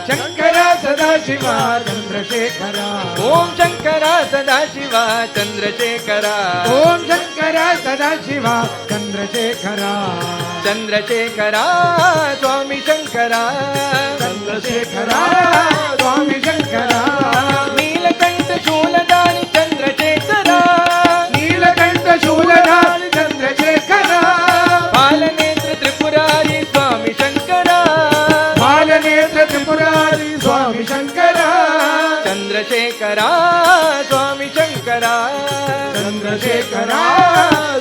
शंकर सदाशिवा चंद्रशेखरा ओम शंकर सदाशिवा चंद्रशेखरा ओम शंकर सदाशिवा चंद्रशेखरा चंद्रशेखरा स्वामी शंकरा चंद्रशेखरा स्वामी शंकरा नीलकंठ शूलधारी चंद्रशेखरा नीलकंठ शूलधारी चंद्रशेखरा बालनेत्र त्रिपुरारी स्वामी शंकरा बालनेत्र त्रिपुरारी स्वामी शंकरा चंद्रशेखरा स्वामी शंकरा चंद्रशेखरा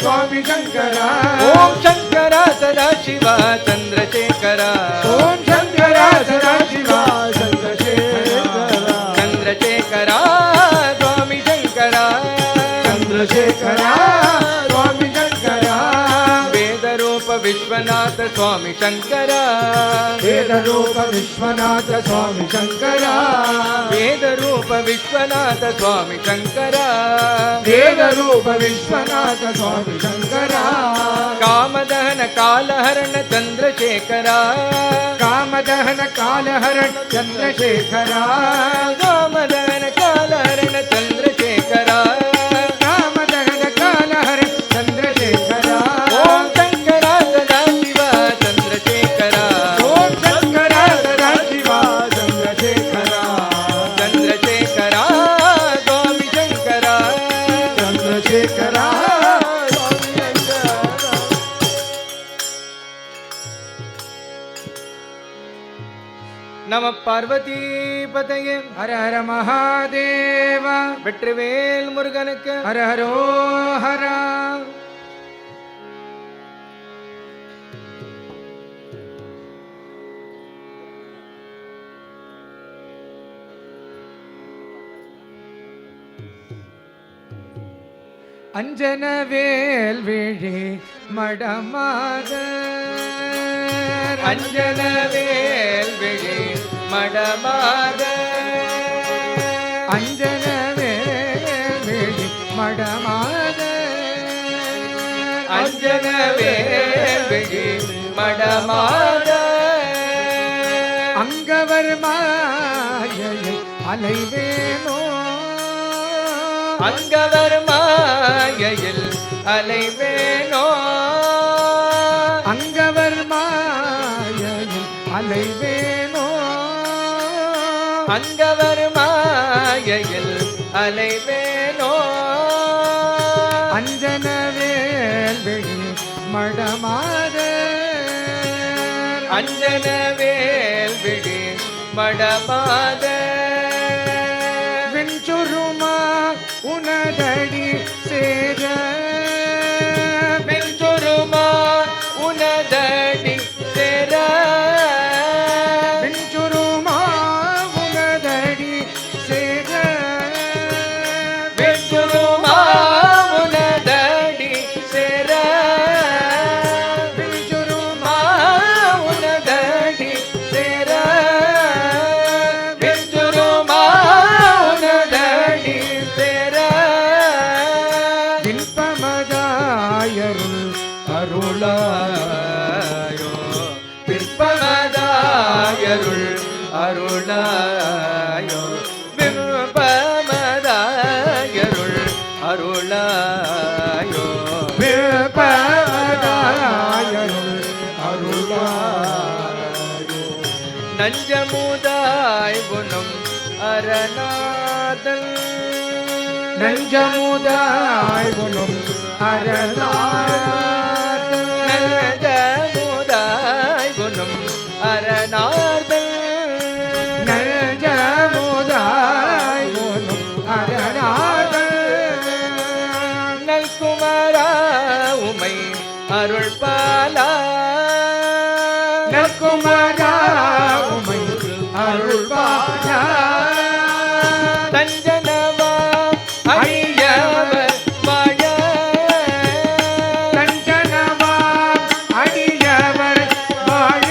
स्वामी शंकरा ओम शंकरा सदाशिवा चंद्रशेखरा ओम शंकरा सदाशिवा चंद्रशेखरा चंद्रशेखरा स्वामी शंकरा चंद्रशेखरा स्वामी शंकरा वेद रूप विश्वनाथ स्वामी शंकरा वेद रूप विश्वनाथ स्वामी शंकरा वेद रूप विश्वनाथ स्वामी शंकरा वेद रूप विश्वनाथ स्वामी शंकरा कामदहन कालहरण चंद्रशेखरा कामदहन कालहरण चंद्रशेखरा कामदहन कालहरण चंद्रशेखरा कामदहन कालहरण चंद्रशेखरा ओम शंकरा सदाशिवा चंद्रशेखरा ओम शंकरा सदाशिवा चंद्रशेखरा चंद्रशेखरा स्वामी शंकरा चंद्रशेखरा நம பார்வதி பதையே हर हर महादेव வெற்றிவேல் முருகனுக்கு हर हरो हरा अंजनवेल विழி மடமாக அஞ்சனவேல் விழி மடமாக अंजनवेल विழி மடமாக அஞ்சனவேல் விழி மடமாக அங்கவர் மாயையை அலைவேனோ அங்கவர் மாயையில் அலைவேனோ அங்கவர் மாயையில் அலைவேனோ அங்கவர் மாயையில் அலைவேனோ அஞ்சனவேல் விழி மடமாக அஞ்சனவேல் விழி மடமாக வெஞ்சுருமா உனதடி சேர வெஞ்சுருமா உனதடி சேர வெஞ்சுருமா உனதடி சேர வெஞ்சுருமா உனதடி சேர வெஞ்சுருமா உனதடி சேர வெஞ்சுருமா உனதடி சேர விண்பமதாயருள் அருளாயோ பிற்பமதாயருள் அருளாயோ பிற்பமதாயருள் அருளாயோ விண்பமதாயருள் அருளாயோ நஞ்சமுதாய் குணம் அரணாதல் நஞ்சமுதாய் குணம் அரணாதல் நஞ்சமுதாய் குணம் அரணாதல் நஞ்சமுதாய் குணம் அரணாதல் நல்குமரா உமை அருள் பாலா நற்குமரா உமை அருள் பாலா தஞ்சனவா அடியவர் வாழ தஞ்சனவா அடியவர் வாழ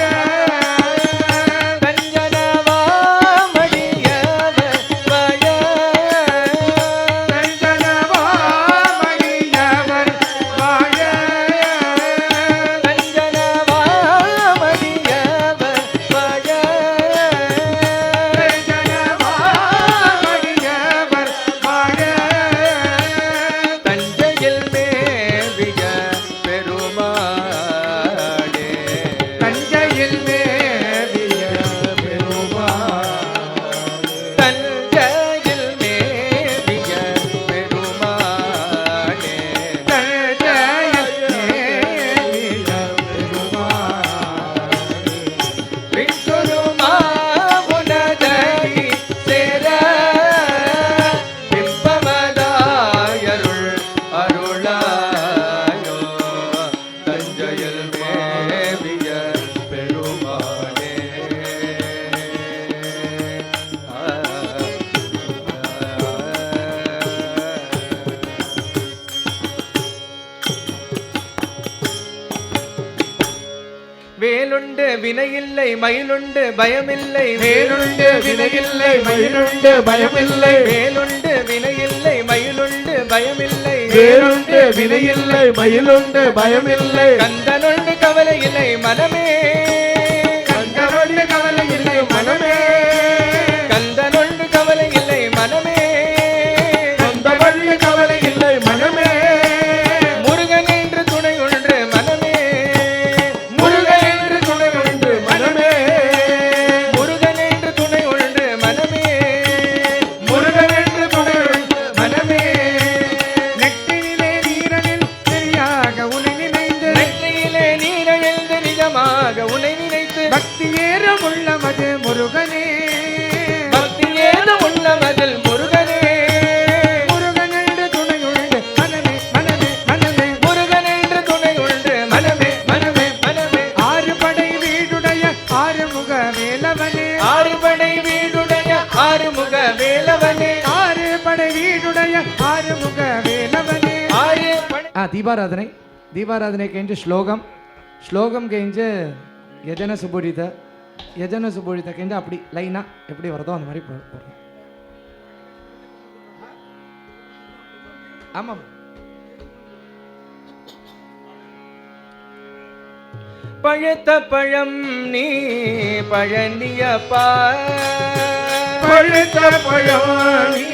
வினையில்லை மயிலுண்டு பயமில்லை வேலுண்டு வினையில்லை மயிலுண்டு பயமில்லை வேலுண்டு வினையில்லை மயிலுண்டு பயமில்லை வேலுண்டு வினையில்லை மயிலுண்டு பயமில்லை கந்தனுண்டு கவலை இல்லை மனமே கந்தனுண்டு கவலை இல்லை மனமே கந்தனுண்டு கவலை இல்லை மனமே கந்தனுண்டு கவலை இல்லை மனமே முருகன் என்று துணை ஒன்று மனமே முருகன் என்று துணை ஒன்று மனமே முருகன் என்று துணை ஒன்று மனமே முருகன் என்று துணை ஒன்று மனமே நெற்றியிலே வீரனில் சரியாக உன்னை நினைந்து நெற்றியிலே நீரெழுந்து நிஜமாக உன்னை நினைத்து பக்தி ஏறும் உள்ளமது முருகனே பக்தி ஏதும் உள்ளமதில் முருகனே முருகன் என்று துணை உண்டு மனமே மனமே மனமே முருகன் என்று துணை உண்டு மனமே மனமே மனமே ஆறு படை வீடுடைய ஆறுமுக வேலவனே ஆறுபடை வீடுடைய ஆறுமுக வேலவனே ஆறு படை வீடுடைய ஆறுமுக வேலவனே ஆறு படை ದೀಪಾರಾಧನೆ ದೀಪಾರಾಧನೆಗೆ ಶ್ಲೋகம் கெஞ்சு யஜன சுபோடித கெஞ்சு அப்படி லைனா எப்படி வருதோ அந்த மாதிரி போடுறோம். ஆமாம். பழுத்த பழம் நீ பழனியப்பா பழுத்த பழனி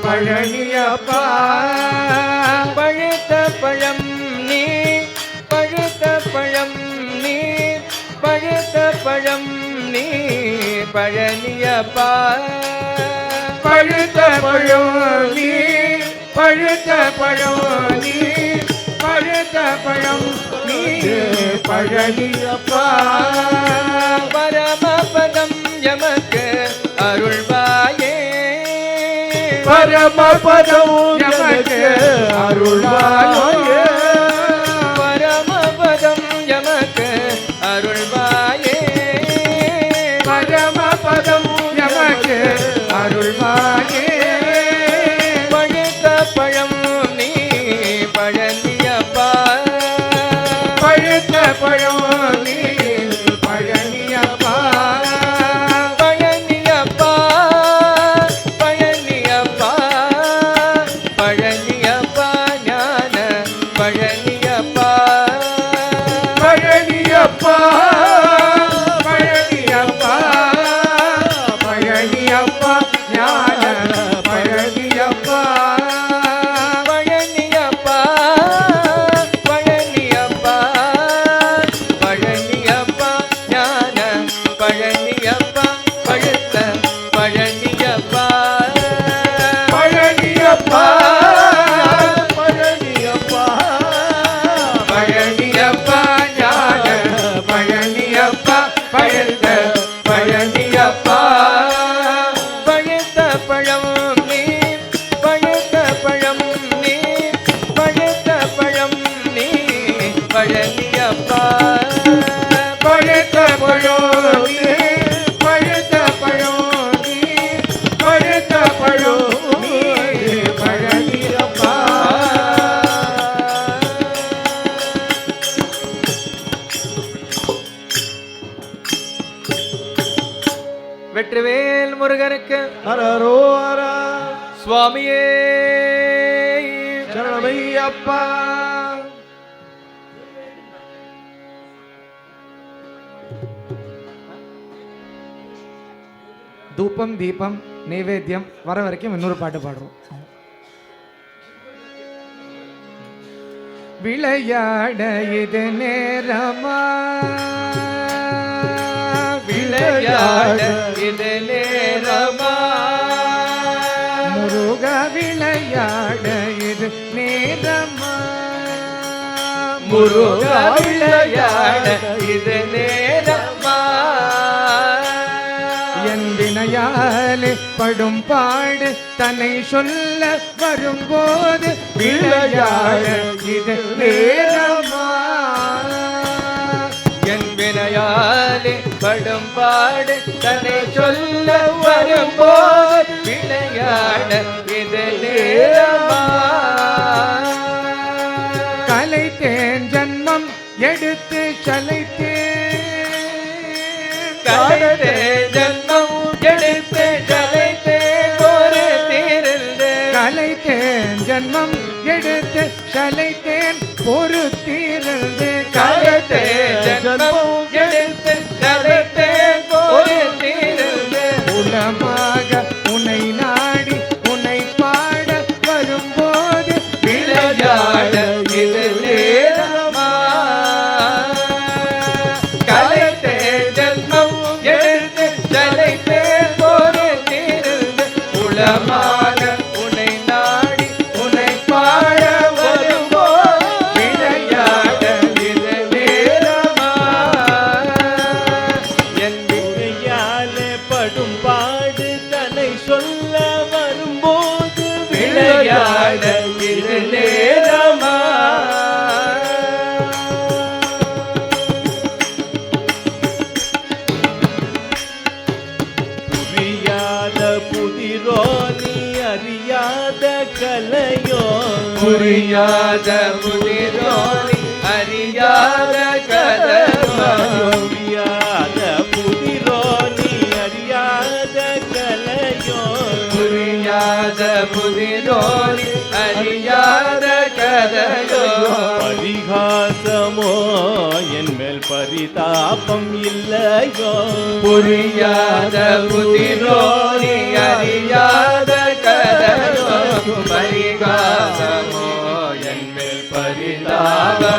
பழனியப்பா பழுத்த பழம் நீ பழுத்த பழம் நீ பழுத்த பழம் நீ பழனியப்பா பழுத்த பழனி பழுத்த பழனி பழுத்த பழம் நீ பழனியப்பா பரமபதம் எமக்கு அருள்வாயே பரமபதம் எமக்கு அருள்வாயே பரமபதம் எமக்கு அருள்வாயே பரமபதம் எமக்கு அருள்வாயே பழுத்த பழம் நீ பழனியப்பா பழுத்த பழம் நீ பழனியப்பா பழனியப்பா பழனியப்பா பழனியப்பா ஞான பழனியப்பா பழனியப்பா பழனியப்பா பழனியப்பா ஞான பழனியப்பா பழனியப்பா பழனியப்பா பழனியப்பா ஞான பழனியப்பா பழுத்த பழனியப்பா பழனியப்பா பழனியப்பா பழனியப்பா ஞான பழனியப்பா பழுத்த பழனியப்பா பழுத்த பழம் நீ பழுத்த பழம் நீ பழுத்த பழம் நீ பழனியப்பா பழுத்த பழனி பழுத்த பழனி பழுத்த பழனி பழனியப்பா வெற்றிவேல் முருகனுக்கு ஹரரோஹரா சுவாமியே சரணமையப்பா தூபம் தீபம் நைவேத்தியம் வர வரைக்கும் இன்னொரு பாட்டு பாடுறோம். விளையாட இது நேரமா விளையாட இது நேரமா முருக விளையாட இது நேரமா முருக விளையாட இது நேரமா என் வினையாலே படும் பாடு தன்னை சொல்ல வரும்போது விளையாட இது நேரமா என் வினையாலே படும் பாடு தன்னை சொல்ல வரும்போது விளையாட இது நேரமா கலைத்தேன் ஜன்மம் எடுத்து சலைத்தேன் கலைத்தே ஜன்மம் எடுத்து கலைத்தேன் பொறுத்திருந்தேன். கலைத்தேன் ஜன்மம் எடுத்து சலைத்தேன் பொறுத்திருந்தேன். கலைத்தே ஜன்மம் எடுத்து கலைத்தேன் பொறுத்திருந்தேன். உலமாக உன்னை நாடி உன்னை பாட வரும்போது விளையாட இது நேரமா. கலைத்தே ஜன்மம் எடுத்து கலைத்தேன் பொறுத்திருந்தேன். உலமாக உன்னை நாடி உன்னை பாட வரும்போது விளையாட இது நேரமா. என் உரையாலே படும் பாடு தன்னை சொல்ல வரும்போது விளையாட இது நேரமா. புரியாத புதிரோ நீ அறியாத கலையோ. புரியாத புதிரோனி அறியாத கதமா. புரியாத புதிரோ நீ அறியாத கலையோ. புரியாத புதிரோனி அறியாத கதையோ. பரிகாசமோ என் மேல் பரிதாபம் இல்லையோ. புரியாத புதிரோனி அறியாத கதையோ. பரிகாசமோ என் மேல் பரிதாபமில்லையோ.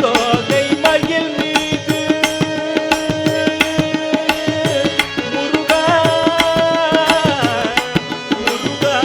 தோகை மயில் மீது முருகா முருகா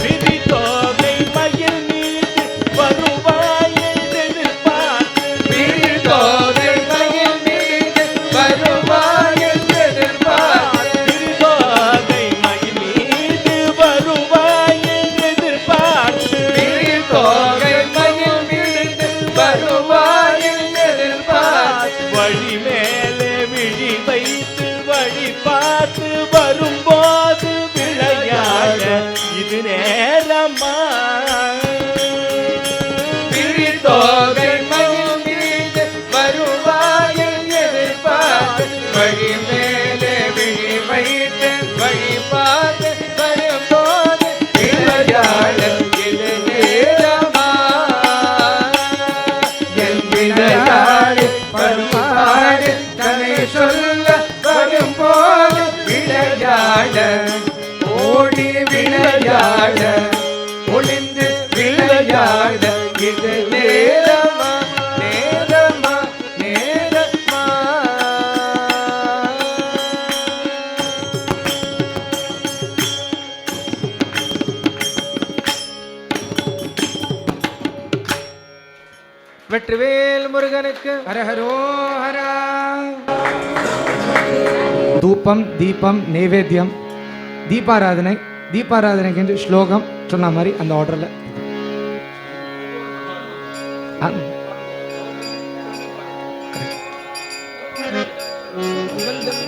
விதி தோகை மயில் மீது வருவாய் எதிர்பார்த்து. விரிதோகை மயில் மீது வருவாய் எதிர்பார்த்து. விரிதோகை மயில் மீது வருவாய் எதிர்பார்த்து. விரிதோகை மயில் மீது வருவாய் எதிர்பார்த்து. வழி மேலே விழி வைத்து வழி பார்த்து வரும்போது விளையாட இது நேரமா. விரிதோகை மயில் மீது வருவாய் எதிர்பார்த்து. வழி மேலே விழி வைத்து வழி பார்த்து வரும்போது விளையாட இது நேரமா. என் விளையாடு பருமாடு தன்னை சொல்ல வரும்போது விளையாட ஓடி விளையாட ஒளிந்து விளையாட இது நேரமா நேரமா நேரமா. வெற்றிவேல் முருகனுக்கு ஹரஹரோ ஹரா. தூபம் தீபம் நைவேத்தியம் தீபாராதனை. தீபாராதனைக்கு என்று ஸ்லோகம் சொன்ன மாதிரி அந்த ஆர்டரில்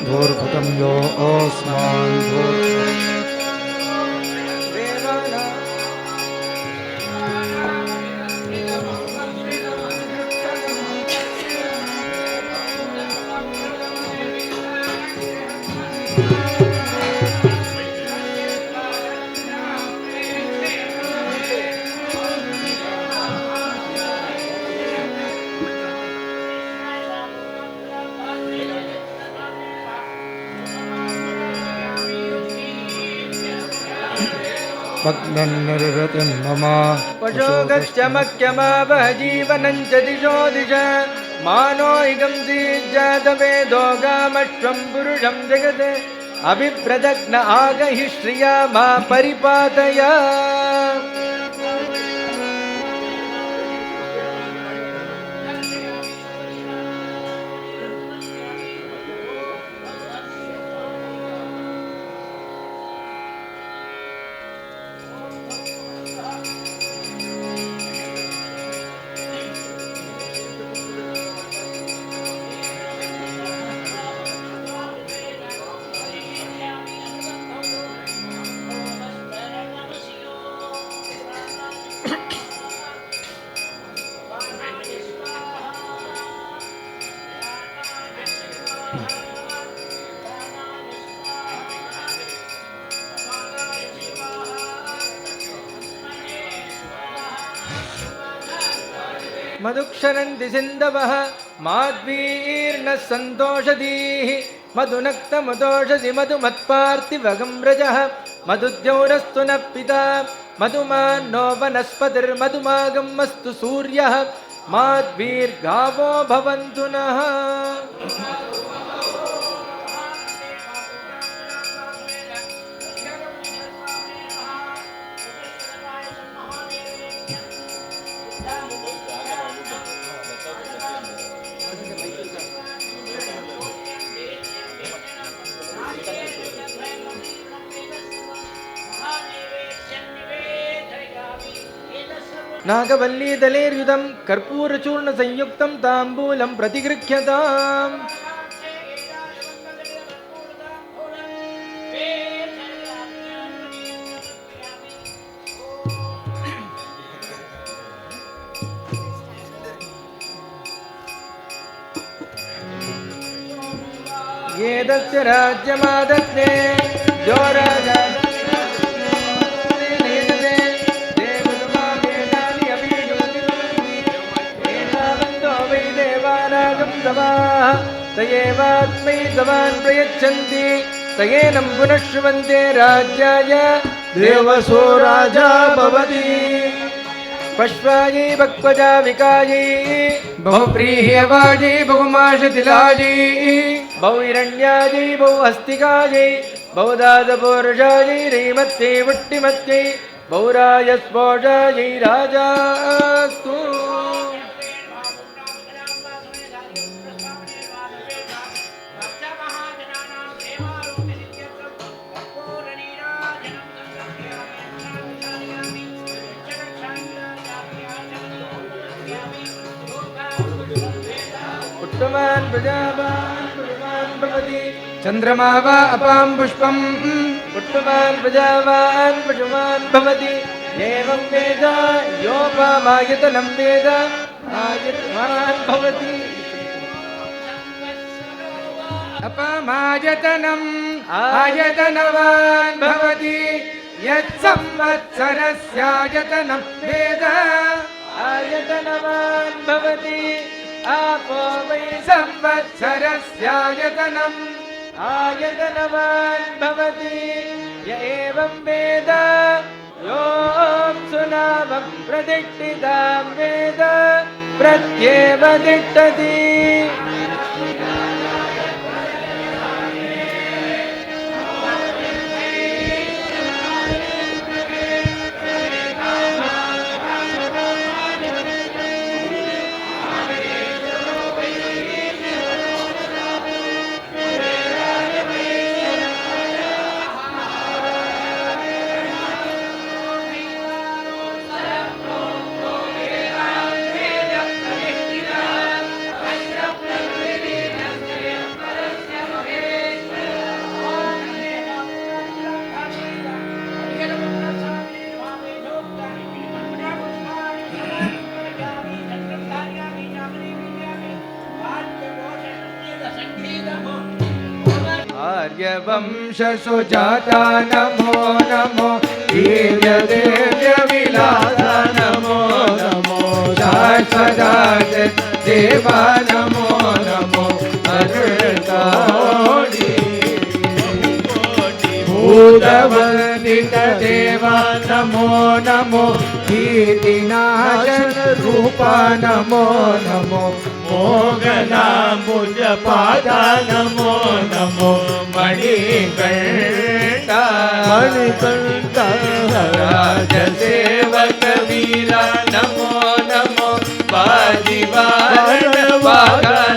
தோர்புகம் யோ ஓஸ்மான் पशोगश्चमक्यमावह जीवनं च दिशो दिश मानो इगं जातवेदोगामश्वं पुरुषं जगते अभिप्रदग्न आगहि श्रिया मा परिपातय. मधुक्षरन्ति सिन्धवः माध्वीर्नः सन्तोषधीः मधुनक्तमुदोषधि मधुमत्पार्थिवगं व्रजः मधुद्यौरस्तु नः पिता मधुमान्नो वनस्पतिर्मधुमागम् अस्तु सूर्यः माध्वीर्गावो भवन्तु नः। नागवल्लीदलेर्युतं कर्पूरचूर्णसंयुक्तं ताम्बूलं प्रतिगृह्यताम्। एतस्य राज्यमादत्ते यो राजा तयेवात्मै सवान् प्रयच्छन्ति तयेनं पुनः श्रुवन्ते राज्याय देवसो राजा भवति। पश्वायै बक्वजा विकायै बहुप्रीह्यवाजी बहुमाशतिलाजी बहुहिरण्यायै बहुहस्तिकायै बहुदादपूरुषायै रैमत्यै वुट्टिमत्यै बहुराजस्पोषायै राजास्तु। पुष्पवान् प्रजावान् पुष्पवान् भवति चंद्रमा वा अपां पुष्पम् पुष्पवान् प्रजावान् पुष्पवान् भवति। एवं वेद योपमायतनं वेद आयतवान् भवति। अपमायतनम् आयतनवान् भवति यत्संवत्सरस्यायतनं वेद आयतनवान् भवति। आपो वै संवत्सरस्यायतनम् आयतनवान् भवति। य एवं वेद योऽप्सु नामं प्रतिष्ठितां वेद प्रत्येव तिष्ठति। आर्यवंशसुजाता नमो नमो वीर्यदेव्यविलासा नमो नमो शाश्वताय देवा नमो नमो अरुणकोटि भूतवन्दित देवा नमो नमो कीर्तिनाशन रूपा नमो नमो मोगनाम्बुजपादा नमो नमो मणिकण्ठा मणिकण्ठा राजसेवक वीरा नमो नमो वाजिवाहनवागा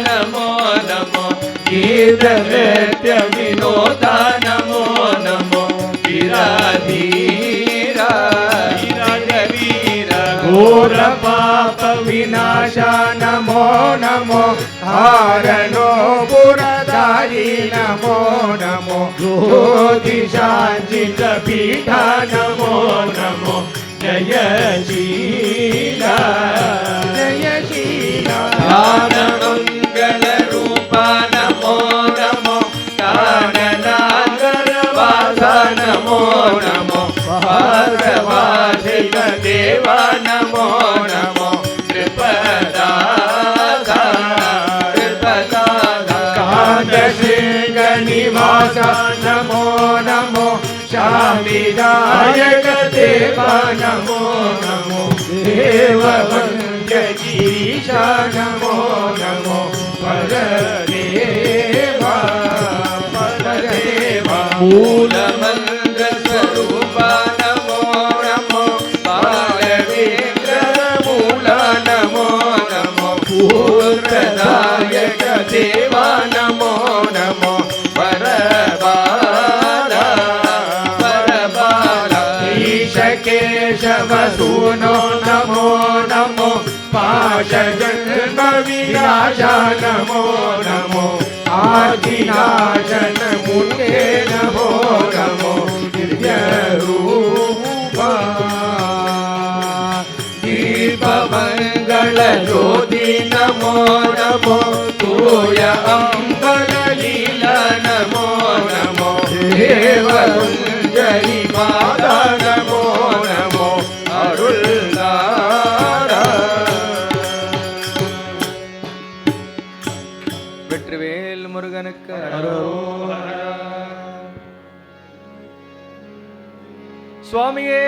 नमो नमो गीतनृत्य विनोदा नमो नमो वीराधीरा घोर पाप विनाशा नमो नमो हारणो पुरधारी नमो नमो ज्योतिषाञ्जित पीठा नमो नमो जयशीला ज्ञानमङ्गल रूपा नमो देवा नमो नमो कृपदाता कृपदाता कांदशृंग निवास नमो नमो शांतिदायक देवा नमो नमो देववन्द्य गिरीशा नमो नमो परदेवा परदेवा मूलमंत्र स्वरूपा नमो नमो बालवेन्द्र मूल नमो नमो पूर्णदायक देवा नमो नमो परबाला परबाला ईश केशव सूनो नमो नमो पाशजन्म विनाशा नमो नमो आदिनाशन मुने नमो नमो दिव्यरूपा दीपमंगल ज्योति नमो नमो तूय अम्बरलीला नमो नमो देवकुञ्जरी माता नमो नमो अरुள்தாரா வெற்றிவேல் முருகனுக்கு சுவாமியே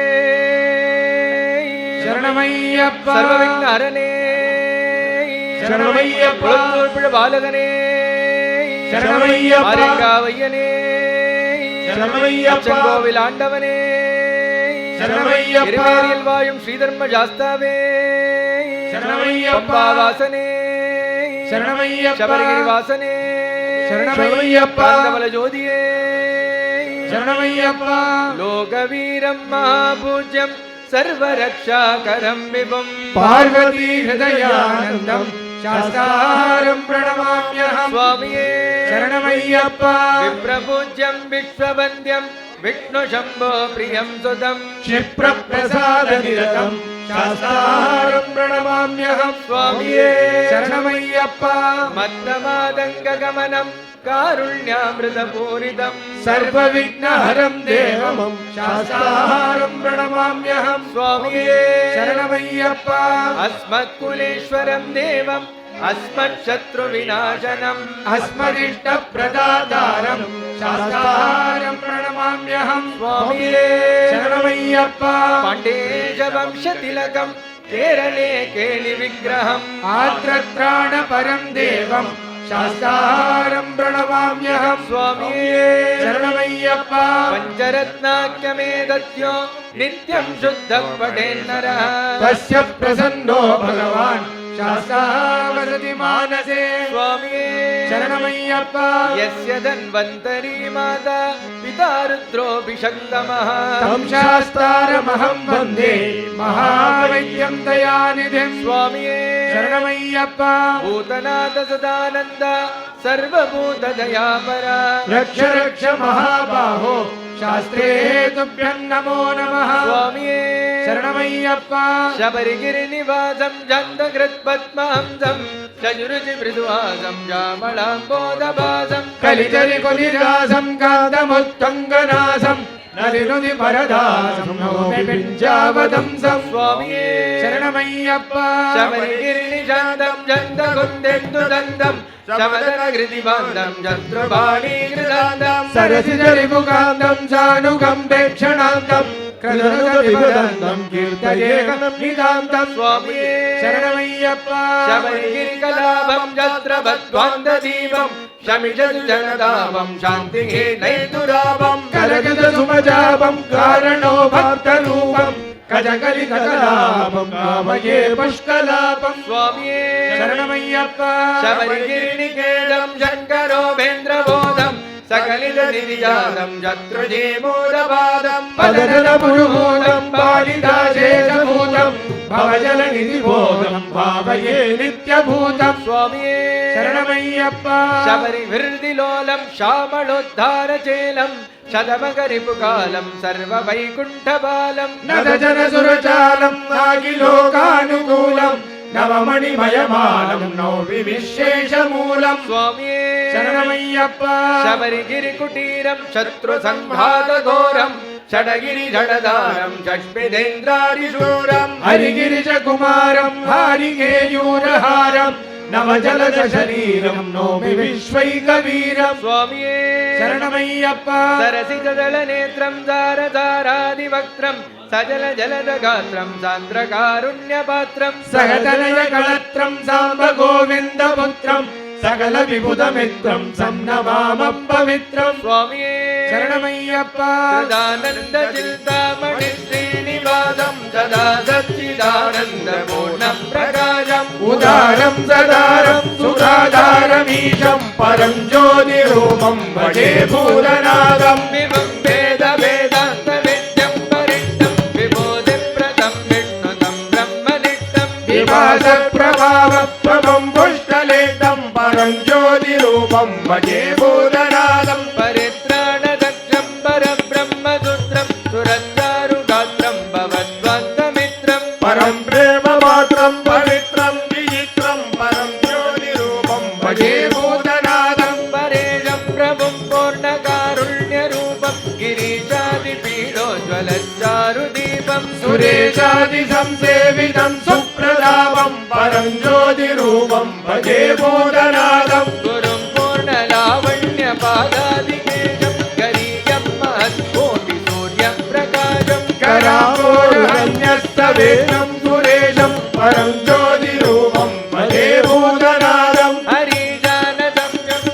சரணமையப்பா சர்வவிக்ன ஹரணே சரணமையப்பா புலத்தூர்பிழ பாலகனே சரணமையப்பா ஆரங்காவையனே சரணமையப்பா செங்கோவில் ஆண்டவனே சரணமையப்பா இருவேரியில் வாயும் ஸ்ரீதர்ம சாஸ்தாவே சரணமையப்பா வாசனே சரணமையப்பா சபரிகிரி வாசனே சரணமையப்பா கந்தமல ஜோதியே சரணமையப்பா லோகவீரம் மகாபூஜ்யம் சர்வரக்ஷாகரம் விபம் பார்வதி ஹிருதயானந்தம் சாஸ்தாரம் பிரணமாம்யஹம் சுவாமியே சரணமையப்பா விப்ரபூஜ்யம் விஸ்வவந்தியம் விஷ்ணு சம்போ பிரியம் சுதம் क्षिप्रप्रसाद निरतम शास्तारं प्रणमाम्यहं சுவாமியே शरणमय्यप्पा மத்தமாதங்க கமனம் காருண்யாமிருதபூரிதம் सर्वविघ्नहरं देवं शास्तारं प्रणमाम्यहं சுவாமியே शरणमय्यप्पा அஸ்மத்குலேஸ்வரம் தேவம் अस्मत्शत्रुविनाशनम् अस्मदिष्टप्रदातारं शास्तारं प्रणमाम्यहं स्वामिये शरणमय्यप्पा पाण्डेशवंशतिलकं केरले केलिविग्रहम् आर्द्रत्राणपरं देवं शास्तारं प्रणमाम्यहं स्वामिये शरणमय्यप्पा पञ्चरत्नाख्यमेदत्यो नित्यं शुद्धः पठेन्नरः तस्य प्रसन्नो भगवान् शास्तावसति मानसे स्वामिये शरणमय्यप्पा यस्य धन्वन्तरी माता पिता रुद्रोऽभिषक्तमः तं शास्तारमहं वन्दे महावैद्यं दयानिधिं स्वामिये शरणमय्यप्पा भूतनाथ सदानन्द सर्वभूतदयापरा रक्ष रक्ष महाबाहो शास्त्रे तुभ्यं नमो नमः स्वामिये शरणमय्यप्पा शबरिगिरिनिवासं जन्दकृत्पद्महंसं चजुरुचि मृदुवासं जामलाम्बोदभासं कलिजलिकुलिरासं कान्तमुत्तङ्गनासं नलिनुदि परदासं नौमि पिञ्चावदंसं स्वामिये शरणमय्यप्पा शबरिगिरिनिशान्तं जन्दकुन्देन्दुदन्दं शमदनकृतिबान्धं जत्रुबाणीकृतान्तं सरसिजरिमुकान्तं सानुकम्पेक्षणान्तं कृतनुदविपदन्तं कीर्तयेकं निदान्तं स्वामिये शरणमय्यप्पा शबरिगिरिकलाभं जत्रबध्वान्तदीपं शमिषजनदापं शान्तिगे नैतुरापं कलकलसुमजापं कारणो भक्तरूपं कजकलिकलापं कामये पुष्कलापं स्वामिये शरणमय्यप्पा शबरिगिरिनिकेतं शङ्करोभेन्द्रबोधं सकलितनिधिजातं जत्रुजेमोदपादं पदनपुरुहूतं बालिदाशेषभूतं भवजलनिधिबोधं भावये नित्यभूतं स्वामिये शरणमय्यप्पा शबरिभिर्दिलोलं श्यामलोद्धारचेलं शतमकरिपुकालं सर्ववैकुण्ठबालं नदजनसुरचालं नागिलोकानुकूलं नवमणिमयमालं नौमि विशेषमूलं स्वामिये शरणमय्यप्पा शबरिगिरिकुटीरं शत्रुसङ्घातघोरं षडगिरि षडधारं षष्मिदेन्द्रादिशूरं हरिगिरिशकुमारं हारिकेयूरहारं नवजलद शरीरं नौमि विश्वैकवीरं स्वामिये शरणमय्यप्पा सरसिजदलनेत्रं दारदारादिवक्त्रं सजल जलदगात्रं सान्द्रकारुण्यपात्रं सहतनयकलत्रं साम्ब गोविन्दपुत्रं सकल विबुधमित्रं सम्नमामं पवित्रं स्वामिये शरणमय्यप्पा सदानन्दचिन्तामणि श्रीनिवासं सदा सच्चिदानन्दपूर्णं प्रकाशम् उदारं सदारं सुखाधारमीशं परं ज्योतिरूपं भजे भूतनादं विभुं वेदवेदान्तवेद्यं परिष्टं विभूतिप्रदं विष्णुतं ब्रह्मनिष्ठं विभासप्रभावप्रभं पुष्टलेटं परं ज्योतिरूपं भजे भूतनादं परित्राणदक्षं परब्रह्मसूत्रं सुरचारुगात्रं भवद्वान्तमित्रं परं प्रेममात्रं पवित्रं विचित्रं परं ज्योतिरूपं भजे भूतनादं परेशं प्रभुं पूर्णकारुण्यरूपं गिरीशादिपीडोज्ज्वलच्चारुदीपं सुरेशादिसंसेवितं सुप्रतापं परं ज्योतिरूपं भजे भूतनादं गुरुं पूर्णलावण्यपादादिकेशं गरीयं महत्कोटिसूर्यं प्रकाशं कराम्बोरुहन्यस्तवेदं सुरेशं परं ज्योतिरूपं भजे भूतनादं हरिजानदं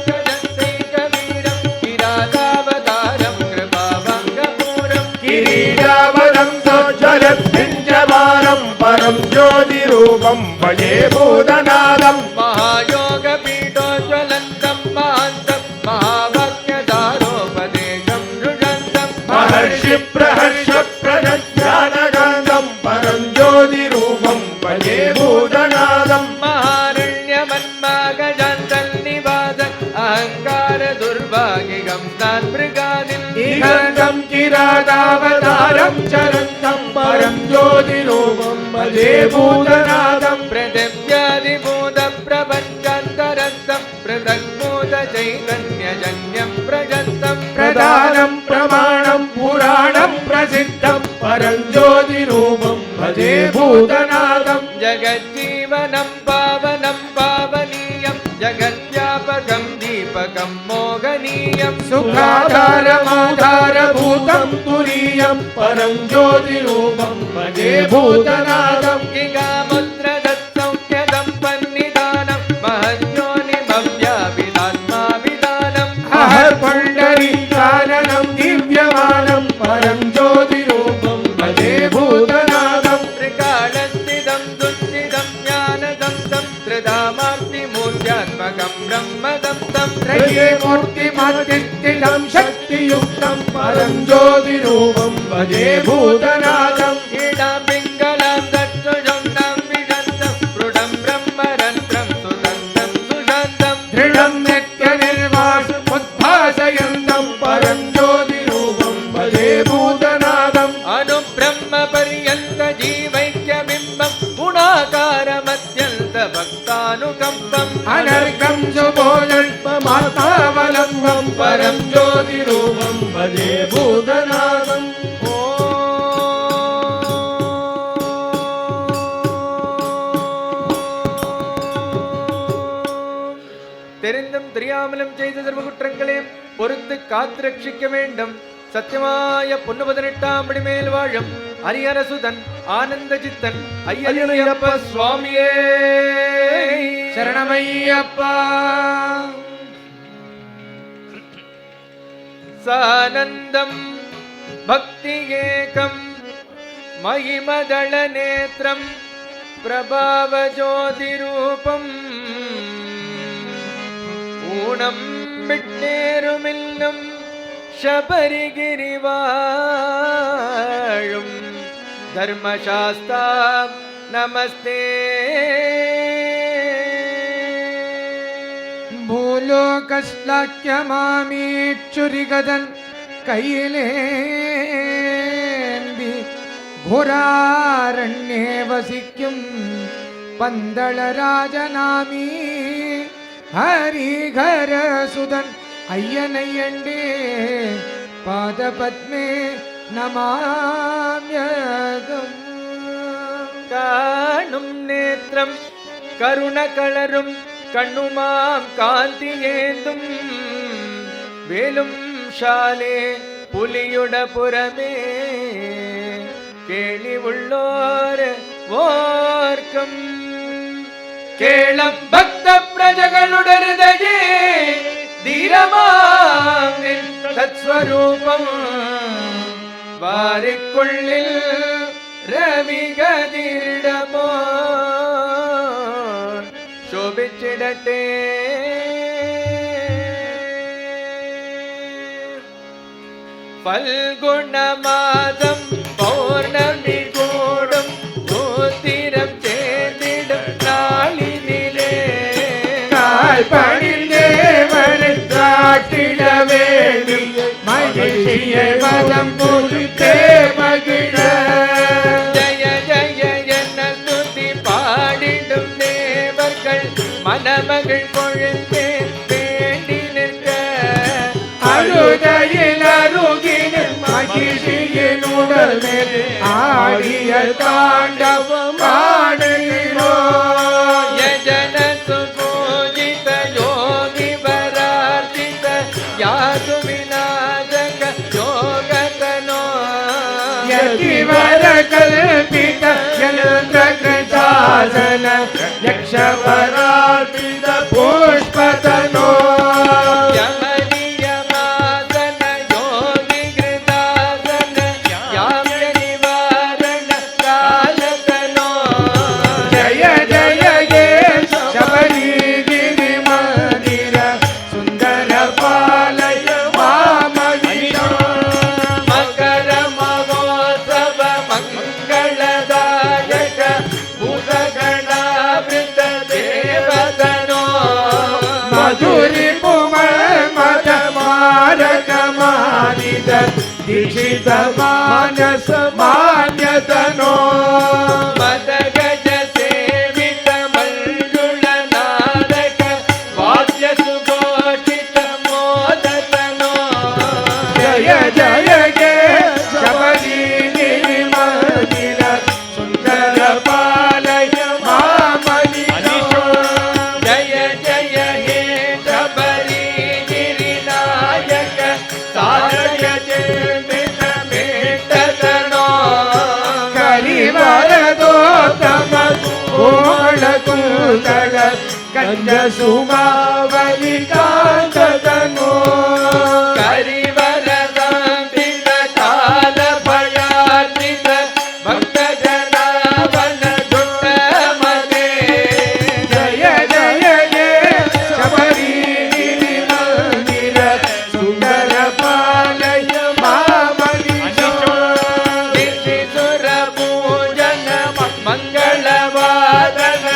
गजन्तैकवीरं किरातावतारं कृपाभङ्गपूरं किरीटावदं सोज्ज्वलत्पिञ्जमानं परं ज्योतिरूपं भजे भूतनादं महायोगपीठोज्ज्वलन्तं महान्तं महावाक्यधारोपदेशं रुजन्तं महर्षि प्रहर्ष प्रज्ञानगन्धं परं ज्योतिरूपं भजे भूतनादं महारण्यमन्मागजान्तन्निवासन् अहङ्कारदुर्भागिगं तान्मृगादिं निगन्धं किरातावतारं चरन्तं परं ज्योतिरूपं भजे भूतनादं प्रदिव्यादिभूतप्रपञ्चान्तरस्थं पृथग्भूतचैतन्यजन्यं प्रजन्तं प्रधानं प्रमाणं पुराणं प्रसिद्धं परं ज्योतिरूपं भजे भूतनादं जगज्जीवनं पावनं पावनीयं जगद्व्यापकं दीपकं मोहनीयं सुखाधारमाधारभूतं तुरीयं परं ज्योतिरूपं भजे भूतनादं गिगामुद्रदत्सौख्यदं पन्निदानं महद्योनिमव्यापिदात्माभिधानम् अहर पुण्डरीकाननं दिव्यमानं परं ज्योतिरूपं भजे भूतनादं त्रिकालस्थितं दुःस्थितं ज्ञानदन्तं त्रिधामार्तिमूर्त्यात्मकं ब्रह्मदन्तं त्रये मूर्तिमत्तिष्ठितं शक्तियुक्तं परं ज्योतिरूपं भजे भूतनादं ईडां पिङ्गलां दत्सुषुम्नां विदन्तं स्फुटं ब्रह्मरन्ध्रं सुदन्तं सुशान्तं दृढं नित्यनिर्वासमुद्भासयन्तं परं ज्योतिरूपं भजे भूतनादं अनुब्रह्मपर्यन्तजीवैक्यबिम्बं गुणाकारमत्यन्तभक्तानुकम्पम् अनर्घं शुभोजल्पमात्मावलम्बं परं ज्योतिरूपं भजे भूतनादं தெரிந்தும் தெரியாமலும் செய்த சர்வ குற்றங்களையும் பொறுத்து காத்து ரட்சிக்க வேண்டும். சத்தியமாய பொன்னு 18ஆம் படி மேல் வாழும் ஹரிஹரசுதன் ஆனந்த சித்தன் ஐயப்ப சுவாமியே शरणमय्यप्पा सानन्दं भक्ति एकं महिमदलनेत्रं प्रभावज्योतिरूपम् ऊणं विट्नेरुमिल्लं शबरिगिरिवाळुं धर्मशास्ता नमस्ते ഭൂലോകശ്ലാഘ്യമാമീക്ഷുരിഗതൻ കയ്യിലേന്തി ഘോരാരണ്യേ വസിക്കും പന്തളരാജനാമീ ഹരിഹരസുതൻ അയ്യനയ്യണ്ടേ പാദപത്മേ நமாம்யகம். காணும் நேத்திரம் கருணகளரும் கண்ணுமாம் காந்தி ஏந்தும் வேலும் ஷாலே புலியுட புறமே கேளி உள்ளோர் ஓர்க்கம் கேளம் பக்த பிரஜகளுடருதே தீரமாம் நின் தத்ஸ்வரூபம் வாரிக்குள்ளில் ரவிகதிரிடமோ ശോഭിച്ചിടട്ടെ. ഫൽഗുണമാദം പൗർണമി കൂടും ഗോതിരം ചേർന്നിടും നാളിനിലേ കാൽപ്പണിൽ ദേവനെ കാട്ടിട വേണ്ടി മഹിഷിയെ വനം കൊടുത്തേ മകിഴ. ജയ ജയ എന്ന സ്തുതി പാടിടും ദേവർകൾ മനമകൾ പൊഴുത്തേ വേണ്ടി നിൽക്ക. അരുതയിൽ അരുകിന് മഹിഷിയിനുടനെ ആടിയ താണ്ഡവം കാണുകയോ. യജന സുപൂജിത യോഗി വരാർജിത യാതു വിനാശക യോഗതനോ യതിവര കൽപ്പിത യന്ത്രകൃതാസന യക്ഷവരാർപ്പിത പുഷ്പതനോ. യമനിയമാസന യോഗി കൃതാസന യാമ്യ നിവാരണ കാലതനോ. ജയ ജയ ഹേ ശബരിഗിരി മന്ദിര സുന്ദര പാലയ മാമവിശോ. മകര മഹോത്സവ മംഗളദായക ഭൂതഗണാവൃത ദേവതനോ. മധുരി പുമത മാരകമാനിത ദീക്ഷിത മാനസ മാന്യതനോ. മദഗജ സേവിത മഞ്ജുള നാടക വാദ്യ സുഘോഷിത മോദതനോ. ജയ ജയ ഹേ ശബരിഗിരി മന്ദിര സുന്ദര പാലയ മാമവിശോ. ജയ ജയ ഹേ ശബരി ഗിരിനായക സാരയ ചേർന്നിത മേട്ടതനോ. കരിവരദോത്തമ കോമള കുന്തള കഞ്ച സുമാവലി കാന്തതനോ. കരിവരദാന്തിത കാല ഭയാർജിത ഭക്തജനാവന ദുഷ്ടമതേ. ജയ ജയ ഹേ ശബരിഗിരി മന്ദിര സുന്ദര പാലയ മാമവിശോ. നിശിസുര പൂജന മംഗളവാദന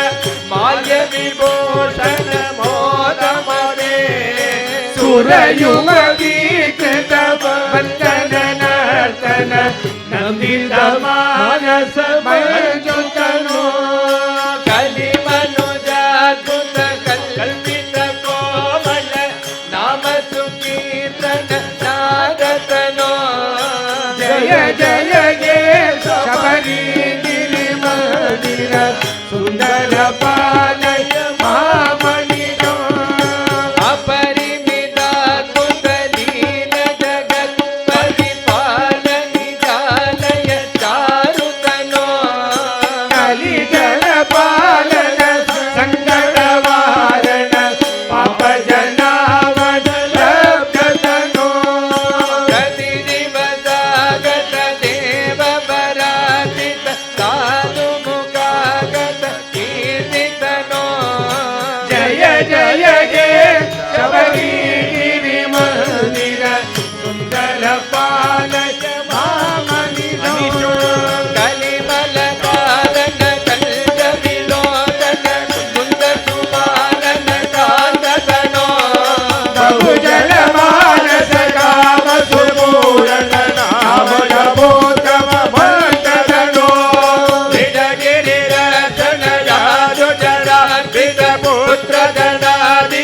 മാല്യ വിഭൂഷണ മോദമതേ. സുരയുഗീകൃത വന്ദന നർത്തന നന്ദിത മാനസ മഞ്ജുതനോ. കലിമനുജാദ്ഭുത കൽപ്പിത കോമള നാമ സുകീർത്തന നാദതനോ. ജയ ജയ ഹേ ശബരിഗിരി മന്ദിര സുന്ദര പാലയ മാമണിയോ. അപരിമിതാദ്ഭുത ലീല ജഗത് പരിപാലനിജാലയ ചാരുതനോ. കലിജന പാലന സങ്കടവാരണ പാപജനാവന ലബ്ധതനോ. പ്രതിദിവസാഗത ദേവപരാജിത സാധു മുഖാഗത കീർത്തിതനോ. ജയ ജയ ഹേ ശബരിഗിരി മന്ദിര സുന്ദര പാലയ മാമവിശോ. കലിമല കാരണ കണ്ട വിലോചന കുന്ദ സുമാരന കാന്തതനോ. ബഹുജന മാനസ കാമ സുപൂരണ നാമജപോത്തമ മന്ദതനോ. വിടഗിരി രചന യാതു ജരാർപ്പിത പുത്ര ജനാദി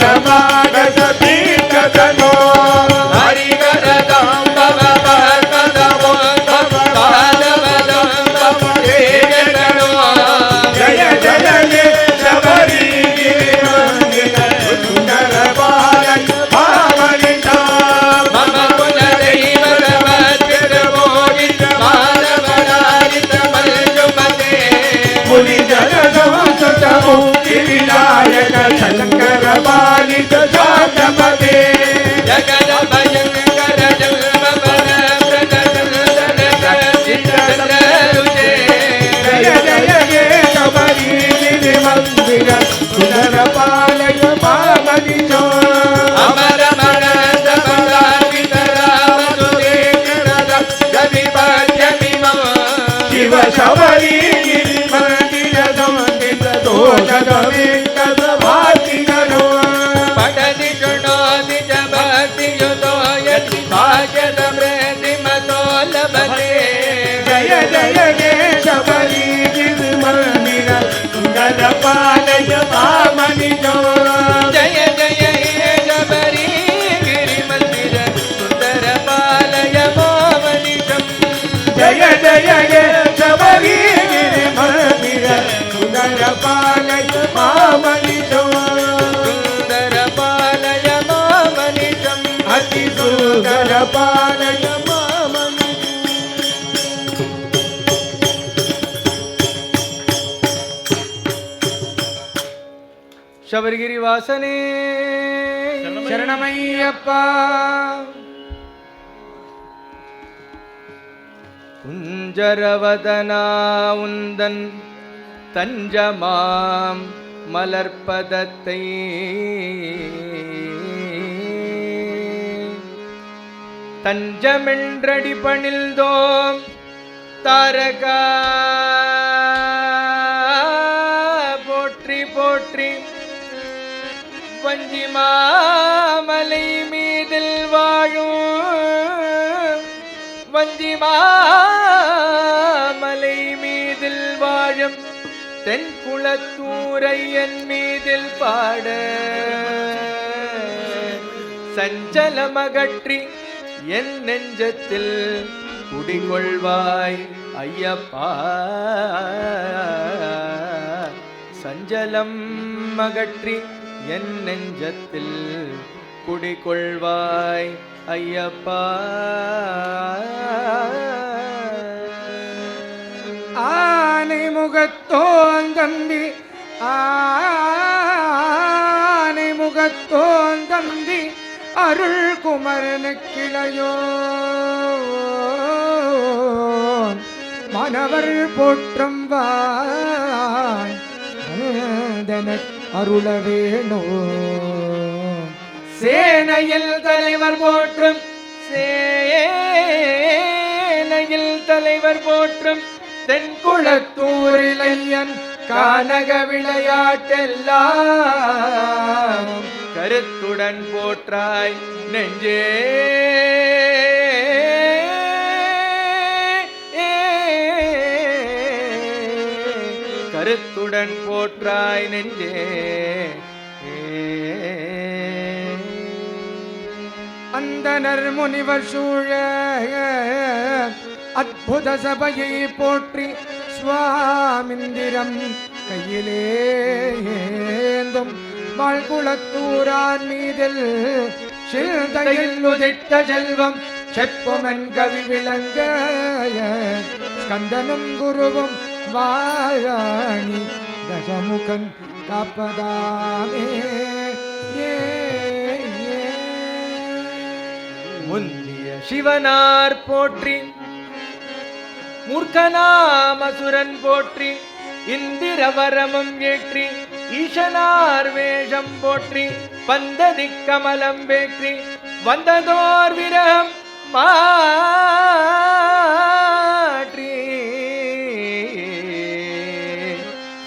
ಸಮಾಗಸ ಪೀಠದನೋ ಹರಿಗರದಂ ಭವ ಭಕ್ತದಮೋ ಪಾದವದಂ ಭವದೇಯನೋ ಜಯ ಜಯ ಹೇ ಶಬರಿ ಗಿರಿಮಂದಿರ ಸುಂದರ ಬಾಲಕ ಭಾವನಿತ ಮಮ ಕುಲ ದೈವದ ಮಧ್ಯ ಮೋಹಿತ ಮಾನವರಾಜಿತ ಮಲ್ಜುಮತೆ ಮುನಿ ಜನ ಸಂಸುತ ಮುಕ್ತಿ ವಿನಾಯಕ ಶಂಕರ ಬಾಲಿಕ ಶಾಂತಪತೆ ಜಗದ ಭಯಂಕರ ಜನ್ಮ ಬಲ ಪ್ರಕಟನರುಜೆ ಜಯ ಜಯ ಹೇ ಶಬರಿ ಗಿರಿ ಮಂದಿರ ಸುಂದರ ಪಾಲಕ ಪಾವನಿಚೋ ಅಮರ ಮನದ ಬಲಾರ್ಪಿತ ರಾಮಸುರೇಕರದ ಗವಿಪದ್ಯಮಿಮ ಶಿವ ಶಬರಿ ಗಿರಿ ಮಂದಿರ ಸಮಂದಿತ ದೋಷದ ವೆಂಕಟ ಭಾತಿಗರು ಪಠತಿ ಶೃಣೋತಿ ಚ ಭಕ್ತಿಯುತೋ ಯತಿ ಭಾಗ್ಯದ ಪ್ರತಿಮತೋ ಲಭತೆ ಜಯ ಜಯ ಹೇ ಶಬರಿ ಗಿರಿ ಮಂದಿರ ಸುಂದರ ಪಾಲಯ ಪಾವನಿಜೋ ಜಯ ಜಯ ಹೇ ಶಬರಿ ಗಿರಿ ಮಂದಿರ ಸುಂದರ ಪಾಲಯ ಪಾವನಿಜಂ ಜಯ ಜಯ ಹೇ ಶಬರಿ ಗಿರಿ ಮಂದಿರ ಸುಂದರ ಪಾಲಯ ಪಾವನಿಜೋ ಸುಂದರ ಪಾಲಯ ಪಾವನಿಜಂ ಅತಿ ಸುಂದರ ಪಾಲಯ ಶಬರಿಗಿರಿ ವಾಸನೆ ಶರಣಮಯ್ಯಪ್ಪ. குஞ்சரவதனா உந்தன் தஞ்சமாம் மலர்பதத்தை தஞ்சமென்றடி பணில்தோம் தாரகா போற்றி போற்றி வஞ்சி மாமலை மீதில் வாழும் வஞ்சி மாமலை மீதில் வாழும் தென்குளத்தூரையன் மீதில் பாட சஞ்சலமகற்றி என் நெஞ்சத்தில் குடிகொள்வாய் ஐயப்பா. சஞ்சலம் மகற்றி என் நெஞ்சத்தில் குடிகொள்வாய் ஐயப்பா. ஆனை முகத்தோன் தம்பி ஆனை முகத்தோன் தம்பி அருள் குமரனுக்கிளையோ மனவர் போற்றும் வாய் அருள வேணோ. சேனையில் தலைவர் போற்றும் சேனையில் தலைவர் போற்றும் தென்குளத்தூரிலையன் கானக விளையாட்டெல்லாம் கருத்துடன் போற்றாய் நெஞ்சே. கருத்துடன் போற்றாய் நெஞ்சே. அந்தனர் முனிவர் சூழ அற்புத சபையை போற்றி சுவாமிந்திரம் கையிலே ஏந்தும் வாழ்குளத்தூரான் மீதில் சிந்தையில் உதித்த செல்வம் செப்புமன் கவி விளங்க ஸ்கந்தனும் குருவும் வாராணி தசமுகன் காப்பதாமே. முந்திய சிவனார் போற்றி மூர்க்கனாமசுரன் போற்றி இந்திரவரமும் ஏற்றி ஈசனார் வேஷம் போற்றி பந்ததி கமலம் வேற்றி வந்ததோர் விரகம் மாற்றி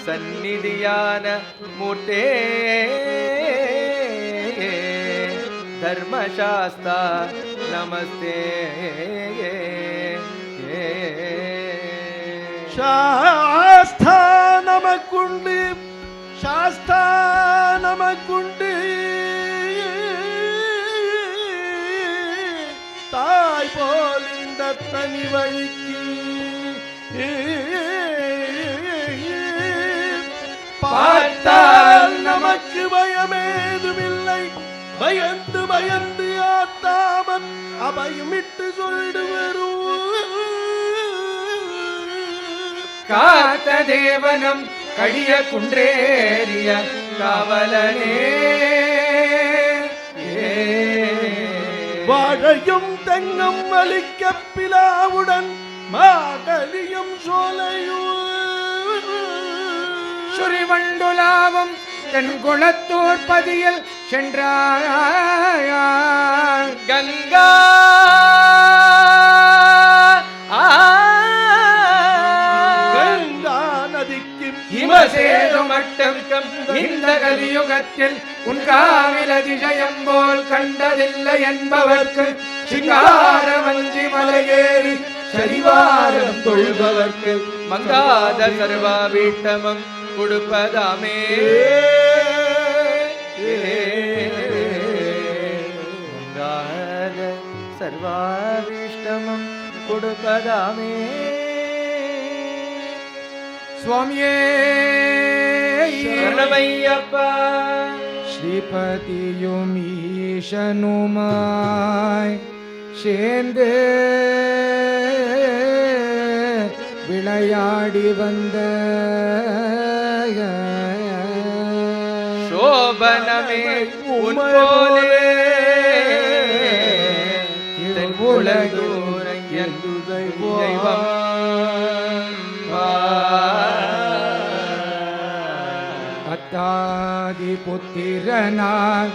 சந்நிதியான மூர்த்தே தர்மசாஸ்தா நமஸ்தே. ಶಾಸ್ಥಾನಮ ಕುಂಡಿ சாஸ்தா நமக்குண்டு தாய் போல் இந்த தனி வழிக்கு பார்த்தால் நமக்கு பயமேதுமில்லை. பயந்து பயந்து ஆத்தாமன் அபயமிட்டு சொல்லிடு வரும். காத்த தேவனம் கடிய குன்றேறிய காவலனே வாழையும் தெங்கும் அளிக்க பிலாவுடன் மாகலியும் சோலையும் சுரிவண்டுலாவும் தென் குளத்தூர் பதியில் சென்றார். கங்கா கங்கா நதிக்கு இமசேது மட்டம் இந்த கலியுகத்தில் உன் காவில அதிசயம் போல் கண்டதில்லை என்பவர்க்கு சிங்கார வஞ்சி மலையேறி சரிவாரம் தொழுபவர்க்கு மங்காத சர்வாபீட்டமம் கொடுப்பதாமே. மங்காத சர்வாபீஷ்டமம் கொடுப்பதாமே. சுவாமியே சரணமையப்பா. ஸ்ரீபதியும் ஈசனுமாய் சேர்ந்து விளையாடி வந்த சோபனமே உன் போலே உலகூரை என்று தெய்வம் அத்தாதி புத்திரனார்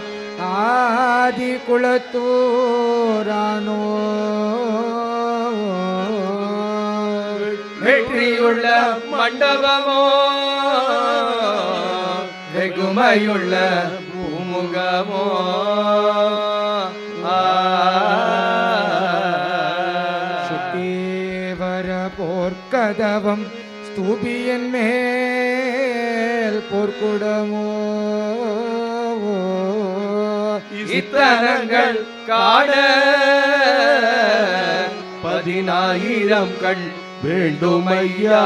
ஆதி குலத்தூரானோ வெற்றியுள்ள மண்டபமோ வெகுமையுள்ள பூமுகமோ சுத்தீவர போர்க்கதவம் ஸ்தூபியன் மேல் போர்க்குடமோ இத்தனங்கள் காண 10,000 கண் வேண்டுமையா.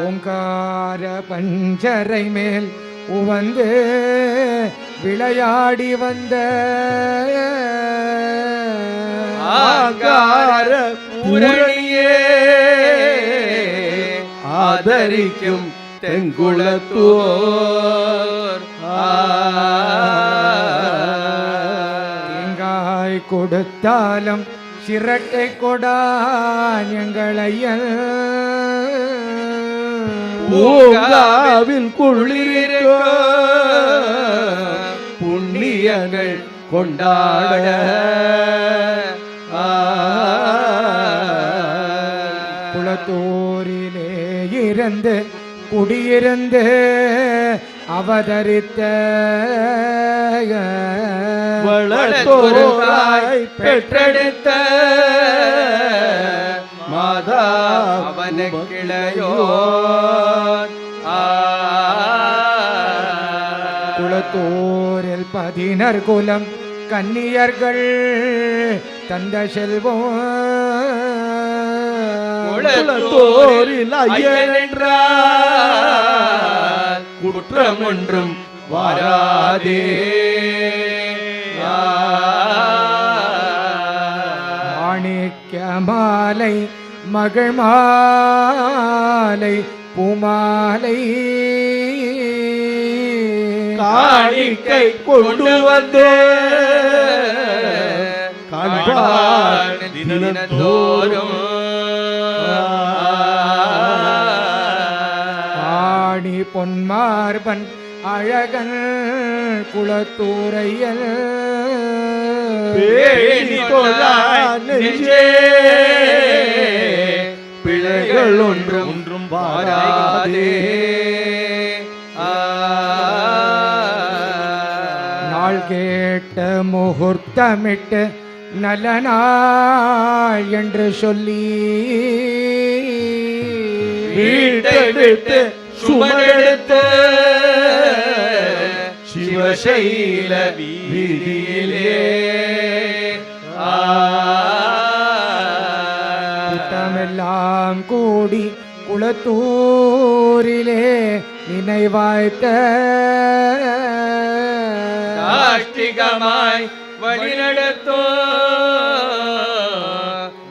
ஓங்கார பஞ்சரை மேல் உவந்து விளையாடி வந்த ஆகார பூரணியே ஆதரிக்கும் தென்குளத்தோர் தேங்காய் கொடுத்தாலும் சிரட்டை கொடான் எங்களையல் பூங்காவில் குளிரிருக்க புண்ணியங்கள் கொண்டாட குளத்தூரிலே இருந்து குடியிருந்து அவதரித்த வளத்தோராய் பெற்றெடுத்த மாதா அவனுக்கிளையோ குளத்தூரில் 10 குலம் கன்னியர்கள் தந்த செல்வம் குளத்தோரில் ஐயனென்றார் குற்றம் ஒன்றும் வாராதே. மாணிக்க மாலை மகள் மாலை பூமாலை காணிக்கை கொண்டு வந்து காண்பான் தினந்தோறும் ஆணி பொன்மார்பன் அழகன் குளத்தூரையல் பேணி தொழான் நெஞ்சே பிழைகள் ஒன்றும் வாராதே. நாள் கேட்ட முகூர்த்தமிட்டு நல்ல நாள் என்று சொல்லி வீட்டை விட்டு சுமடெடுத்து சிவசைல வீதியிலே கூட்டமெல்லாம் கூடி குளத்தூரிலே நினைவாய்த்த காஷ்டிகமாய் வழிநடத்தோ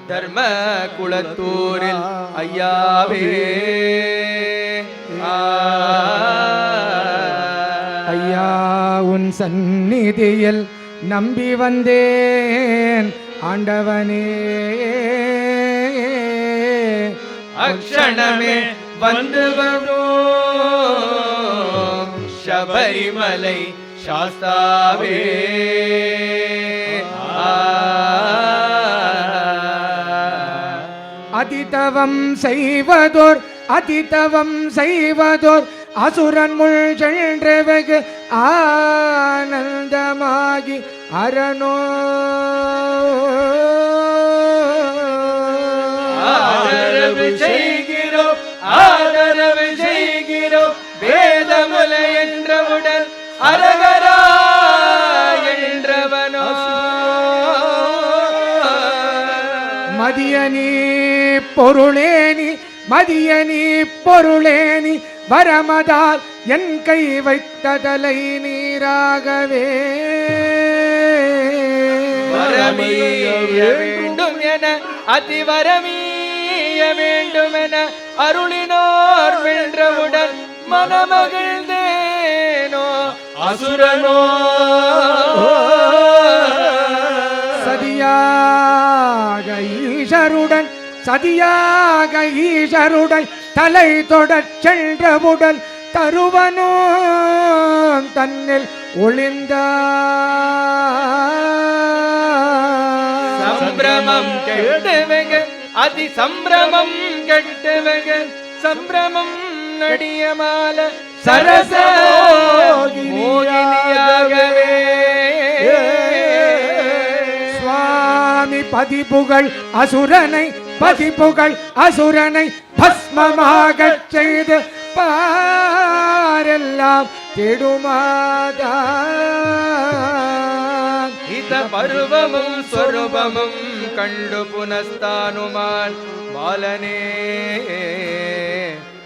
தர்ம குளத்தூரில் ஐயாவே ஐயா உன் சந்நிதியில் நம்பி வந்தேன் ஆண்டவனே அக்ஷணமே வந்து வரும் சபரிமலை சாஸ்தாவே அதிதவம் செய்வதோர் அசுரன் முள் சென்று வெகு ஆனந்தமாகி அரணோ ஆதரவு செய்கிறோம் வேதமலை என்றவுடன் அரகரா என்றவனோ மதியனி பொருளேனி வரமதால் என் கை வைத்ததலை நீராகவே வரமீய வேண்டும் என அதிவரமீய வேண்டும் என அருளினோர் வென்றவுடன் மனமகிழ்ந்தேனோ அசுரனோ சதியாக ஈஷருடன் தலை தொடச் சென்றவுடன் தருவனோ தன்னில் ஒளிந்த சம்பிரமம் கெட்டுவக அதி சம்பிரமம் கெட்டுவக சம்பிரமம் நடியமால சரச மோகினியாகவே சுவாமி பதிபுகழ் அசுரனை பஸ்மமாகச் செய்து பாரெல்லாம் கெடுமாதா இத பருவமும் ஸ்வரூபமும் கண்டு புனஸ்தானுமான் பாலனே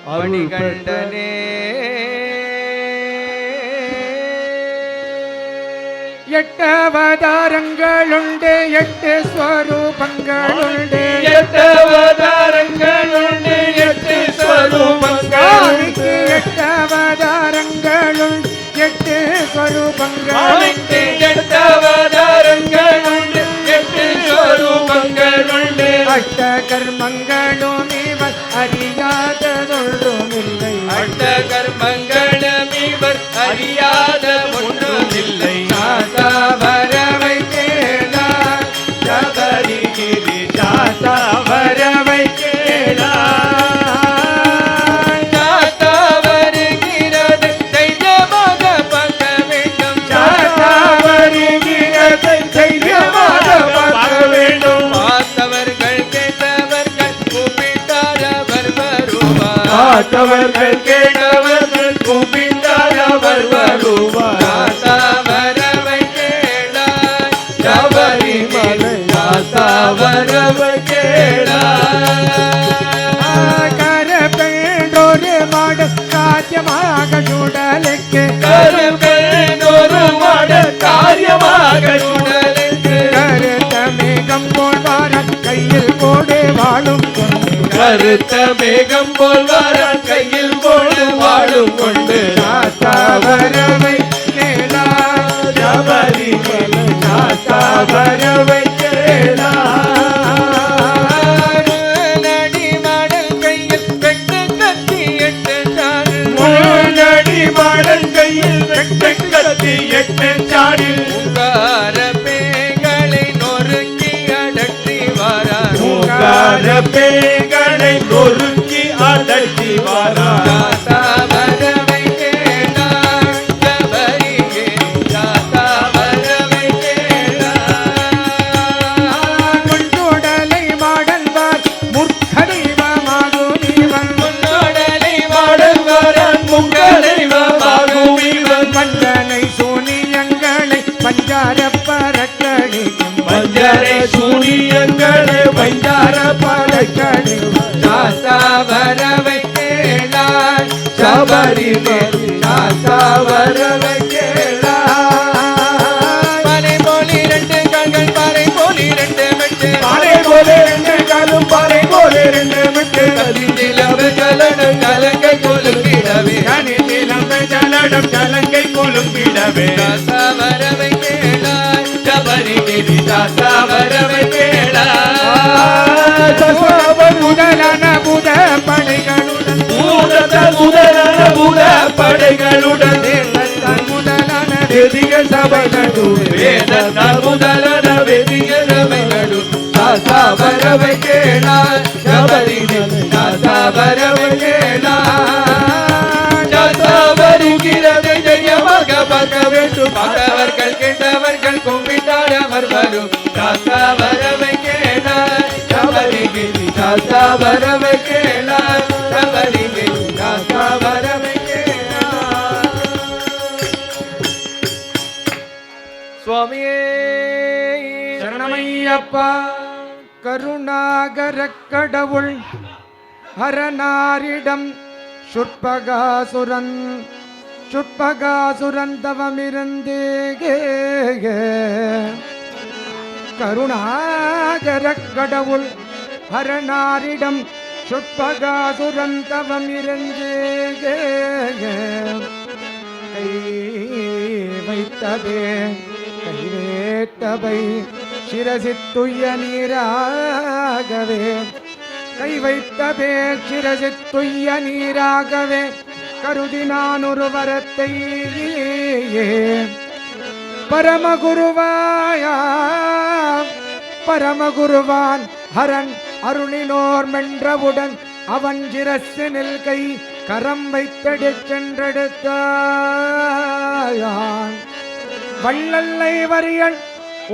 மணிகண்டனே எட்டு அவதாரங்களுண்டு எட்டு ஸ்வரூபங்களுண்டு எட்டு அவதாரங்களுண்டு எட்டு ஸ்வரூபங்களுண்டு எட்டு அவதாரங்களுண்டு எட்டு ஸ்வரூபங்களுண்டு எட்டு அவதாரங்களுண்டு எட்டு ஸ்வரூபங்களுண்டு அஷ்ட கர்மங்களும் இவர் அறியாததொன்றுமில்லை அஷ்ட கர்மங்களும் இவர் அறியாத ஒன்றுமில்லை வரவை கேளார் சபரிகிரி சாத்தா வரவை கேளார் சாத்தா வருகிறது தைரியமாக பார்க்க வேண்டும் சாத்தா வருகிறது தைரியமாக பார்க்க வேண்டும் பார்த்தவர்கள் கேட்டவர்கள் கூப்பிட்டார் அவர் வருவார் பார்த்தவர்கள் கேட்டவர்கள் கூப்பிட்டார் அவர் வருவார் வரவை கரப்பேண்டொரு மாடு காத்தியமாக சுடலுக்கு கருப்பேண்டொரு மாட காரியமாக சுடலுக்கு கருத்த மேகம் போல் வர கையில் கோடு வாழும் கொண்டு கருத்த மேகம் போல் வர கையில் போடு வாழும் கொண்டு சாத்தா வரவை கேளா சபரிமலை சாத்தா வரவை கேளா மாடன் கையில் வெட்டு கத்தி எட்டு சாடில் உங்கார பேய்களை நொறுக்கி அடற்றி வாரார் உங்கார பேய்களை நொறுக்கி அடட்டி வாரார் சாத்தா வரவை கேளார் சபரியே சாத்தா வரவை கேளார் முன்னுடலை மாடன்பார் முற்கடிவமாகும் இவன் முன்னோடலை வரை சூனியங்களை வைத்தார படைக்கணி சாஸ்தா வரவை கேளாய் சபரி சாஸ்தா வரவை கேளாய் பனை போல் இரண்டு கண்கள் பாறை போல் இரண்டு மெட்டு பாறை போல ரெண்டு காலும் பாறை போல ரெண்டு மிட்டு கதிந்திலம்பு கலனம் கலங்கை கொலுக்கிடவே கனிதிலம்பு ஜலடம் கலங்கை கொலும்பிடவே சாஸ்தா வரவை கேளாய் சபரிகிரி சாஸ்தா வரவை கேளாய் முதலான புத படைகளுடன் முதலான பூத படைகளுடன் முதலான வேதிக சபைகளும் வேதத்தால் முதலான வேதிக சபைகளும் சாஸ்தா வரவை கேளாய் சபரிகிரி சாஸ்தா வரவை கேளாய் சாஸ்தா வருகிறது ஜெயமாக பார்க்க வேண்டும் பார்த்தவர்கள் கேட்டவர்கள் கும்பிட்டாட வரும் சாஸ்தா வரவை கேளாய் சபரிகிரி சாஸ்தா வரவை கேளாய் சபரிகிரி சாஸ்தா வரவை கேளாய் சுவாமியே சரணமையப்பா கருணாகர கடவுள் ஹரநாரிடம் சுற்பகாசுரன் தவமிருந்தே கருணாகர கடவுள் ஹரநாரிடம் சுற்பகாசுரன் தவமிருந்தே கை வைத்ததே கைவேட்டவை சிரசித்துய நீராகவே கை வைத்தவே சிரசித்துய நீராகவே கருதி நான் ஒரு வரத்தை பரமகுருவான் ஹரன் அருளினோர் மென்றவுடன் அவன் சிரசினில் கை கரம் வைத்தெடுச் சென்றெடுத்தான் வள்ளல்லை வரியன்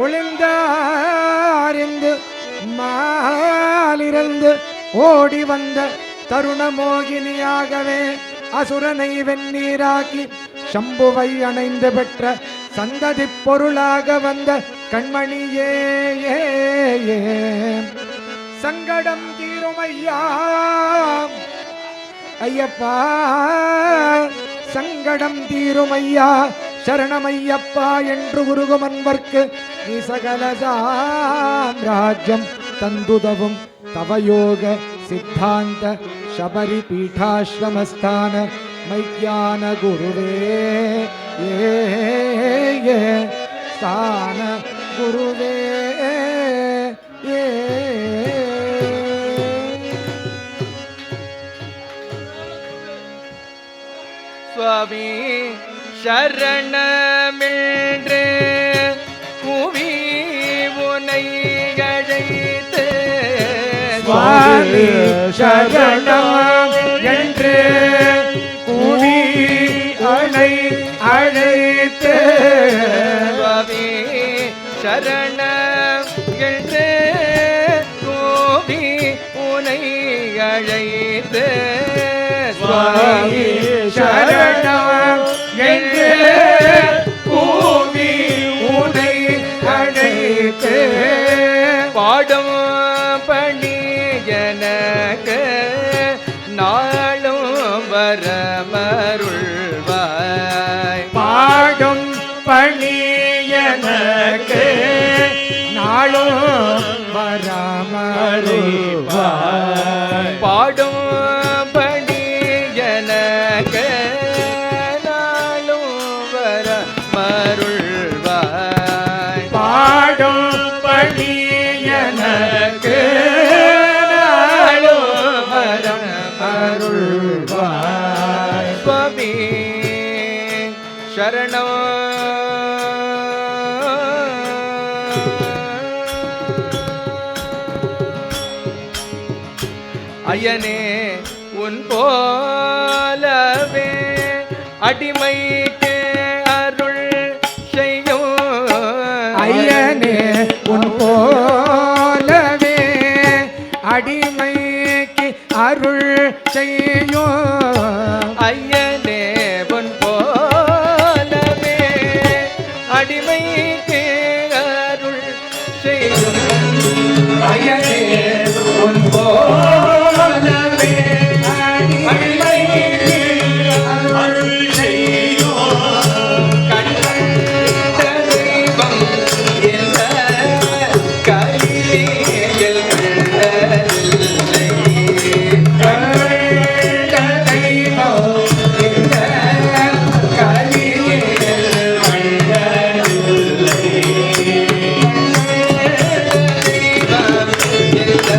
ஒளிந்தாரிந்து மாலிருந்து ஓடி வந்த தருண மோகினியாகவே அசுரனை வெந்நீராக்கி சம்புவை அணைந்து பெற்ற சந்ததி பொருளாக வந்த கண்மணியே சங்கடம் தீருமையா ஐயப்பா சங்கடம் தீருமையா சரணமையப்பா என்று உருகுமன்பர்க்கு நீ சகல சாம்ராஜ்யம் தந்துதவும் தவயோக சித்தாந்த சபரி பீட்டாஸ்ரமஸ்தான மைக்யான குருவே ஸ்தான குருவே சுவாமி சரணமென்று கூவி உனை அழைத்து சுவாமி சரணம் என்று கூவி அணை அழைத்து சுவாமி சரணம் என்று கூவி உனை அழைத்து சுவாமி சரணம் என்று கூவி உனை அழைத்து பாடும் பணி எனக்கு நாளும் வரமருள்வாய் பாடும் பணி எனக்கு நாளும் வராமருள்வாய் பாடும் பணி எனக்கு நாளும் வரமருள்வாய் பாடும் பணி எனக்கு நாளும் வரமருள்வாய் சுவாமி சரணம் ஐயனே உன் போலவே அடிமைக்கு அருள் செய்யும் ஐயனே உன் போலவே அடிமைக்கு அருள் செய்யும் ஐயனே உன் போலவே அடிமைக்கு அருள் செய்யும் அயனே உன் போலவே அடிமை அருள் செய்வார் கண்ட தெய்வம் என்ற கலியில் கண்டதில்லை. கண்ட தெய்வம் என்ற கலியில் கண்டதில்லை. தெய்வம் என்ற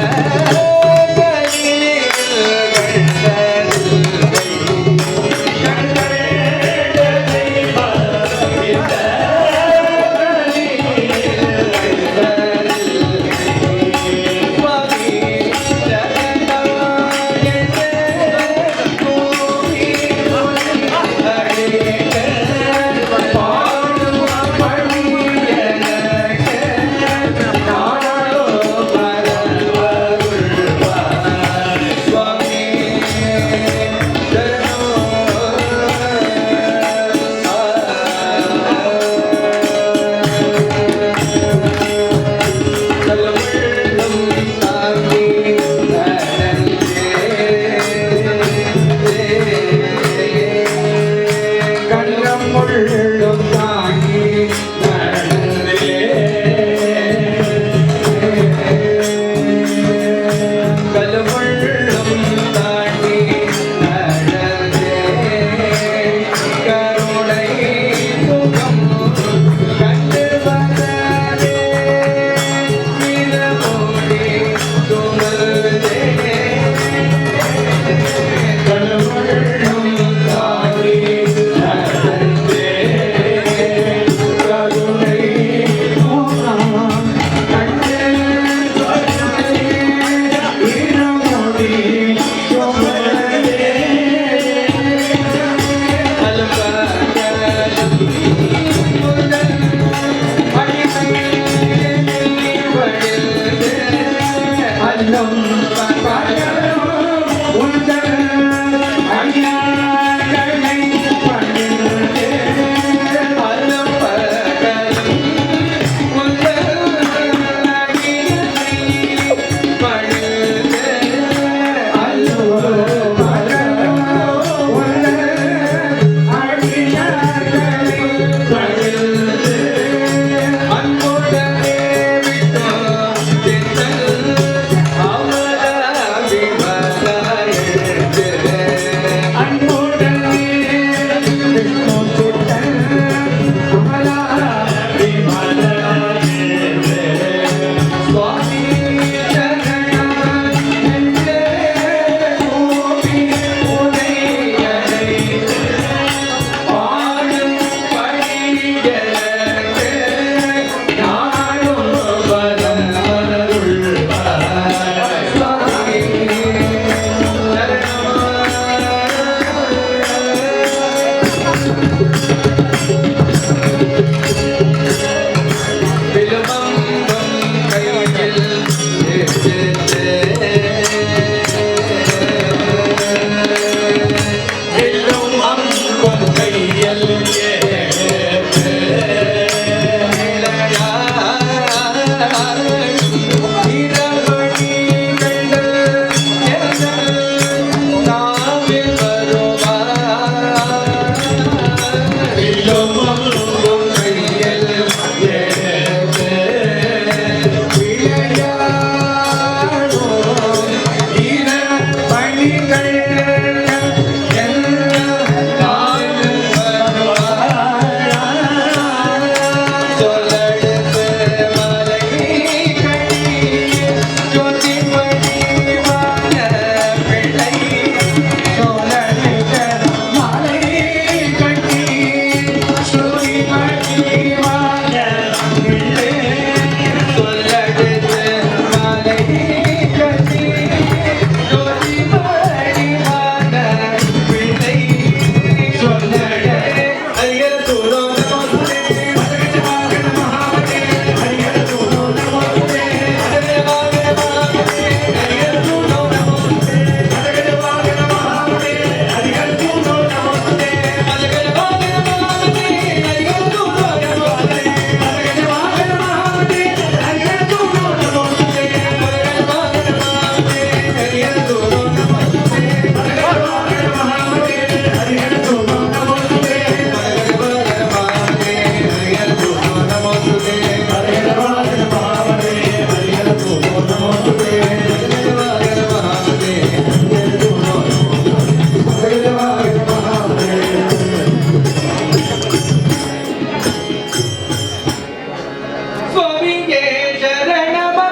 சுவாமியே சரணமப்பா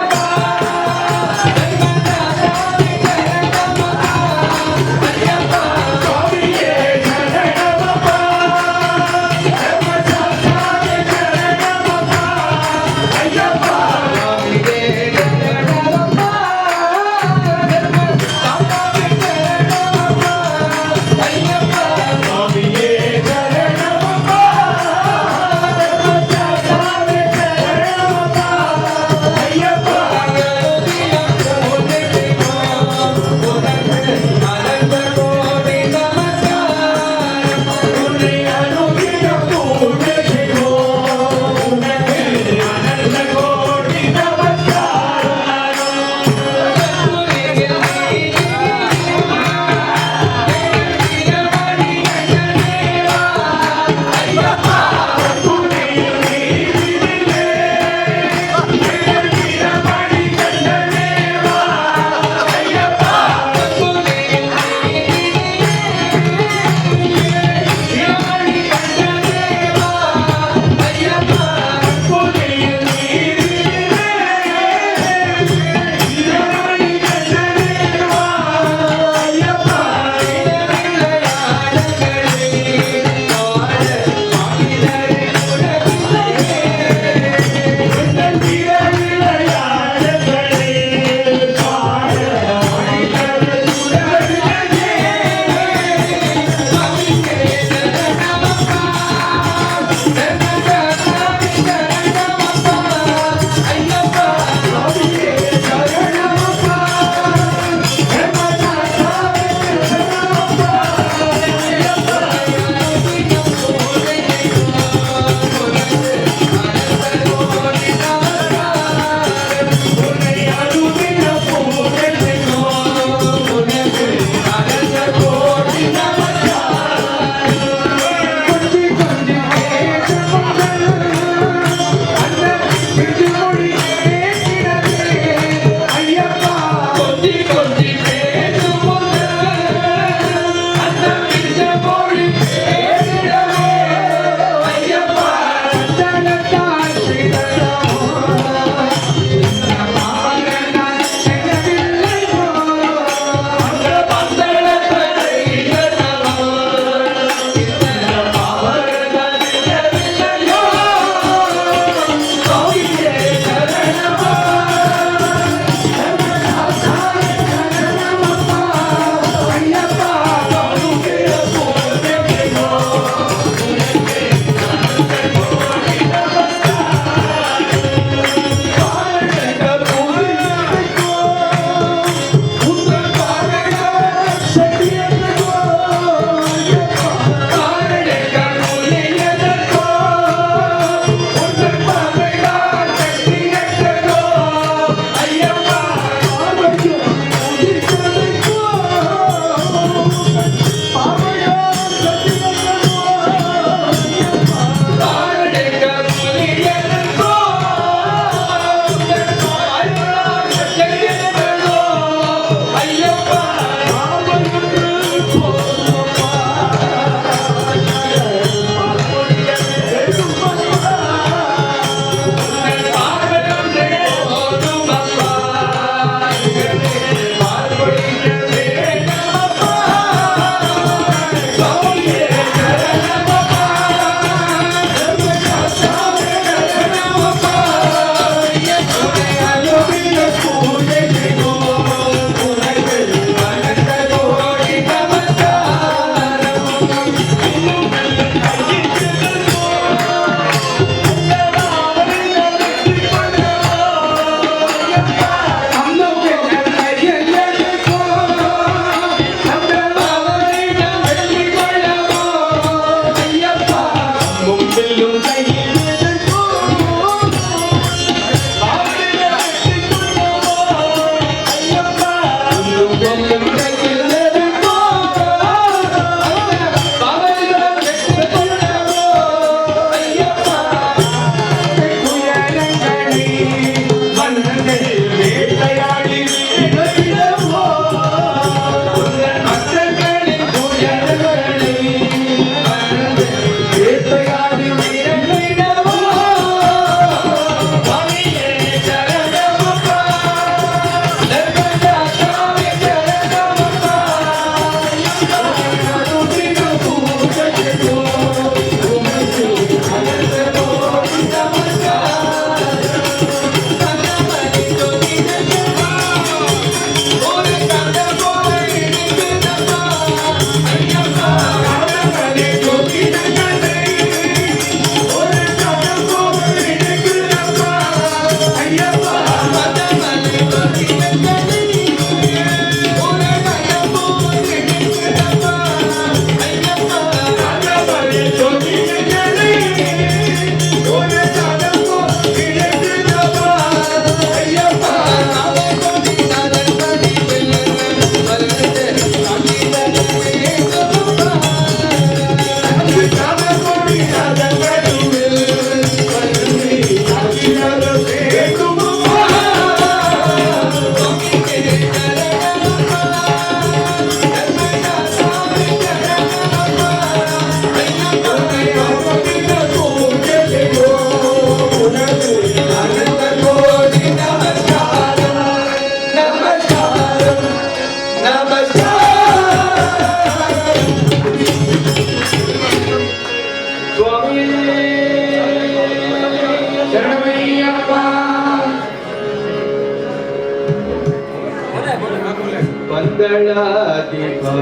பந்தளாதிபா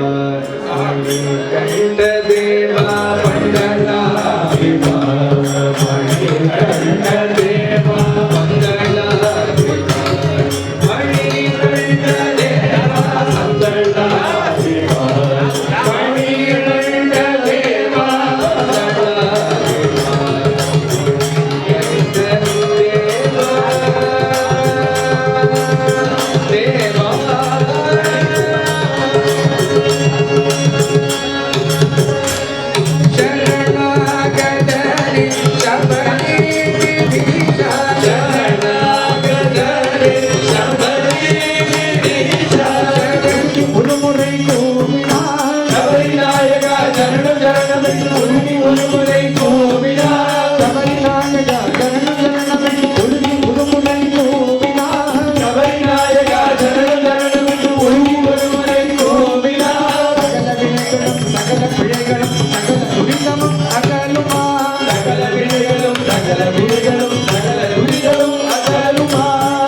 மணி கண்ட தேவா பந்தளாதிபா மணி கண்ட தேவா பந்தளாதிபா மணி கண்ட தேவா பந்தளாதிபா மணி கண்ட தேவா பந்தளாதிபா தேவா சரணாகதரி சபரி விதிஷா சரணாகதரி சபரி விதிஷா முழுமுறை கோவினார் சபரி நாயகா சரணம் சரணம் உருகி முழுமுறை கோவினார் சபரி நாயகா சரணம் சரணம் உருகி முழுமுறை கோவினார் சபரி நாயகா சரணம் சரணம் உருகி முழுமுறை கோவினார் சகல வினைகளும் சகல துரிதமும் அகலுமா சகல வினைகளும் சகல வினைகளும் சகல துரிதமும் அகலுமா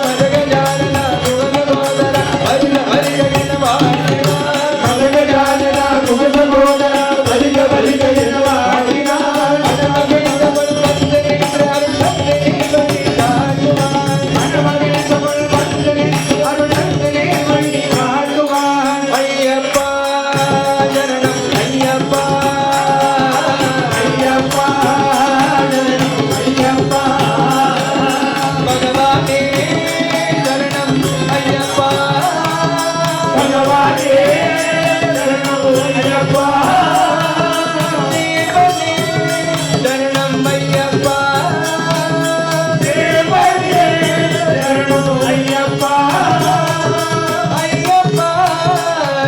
மதகஜானன குகசகோதர வரிக வரிக என வாழினார் மதகஜானன குகசகோதர வரிக வரிக என வாழினார் மனமகிழ்ந்தவள் வந்தரின்ற அருளத்தை வழி காட்டுவார் மனமகிழ்ந்தவள் வந்தரின்ற அருளத்தை வழி காட்டுவார் ஐயப்பா சரணம் ஐயப்பா ஐயப்பா சரணம் ஐயப்பா பகவானே சரணம் ஐயப்பா பகவானே சரணம் ஐயப்பா தேவனே சரணம் ஐயப்பா தேவனே சரணம் ஐயப்பா ஐயப்பா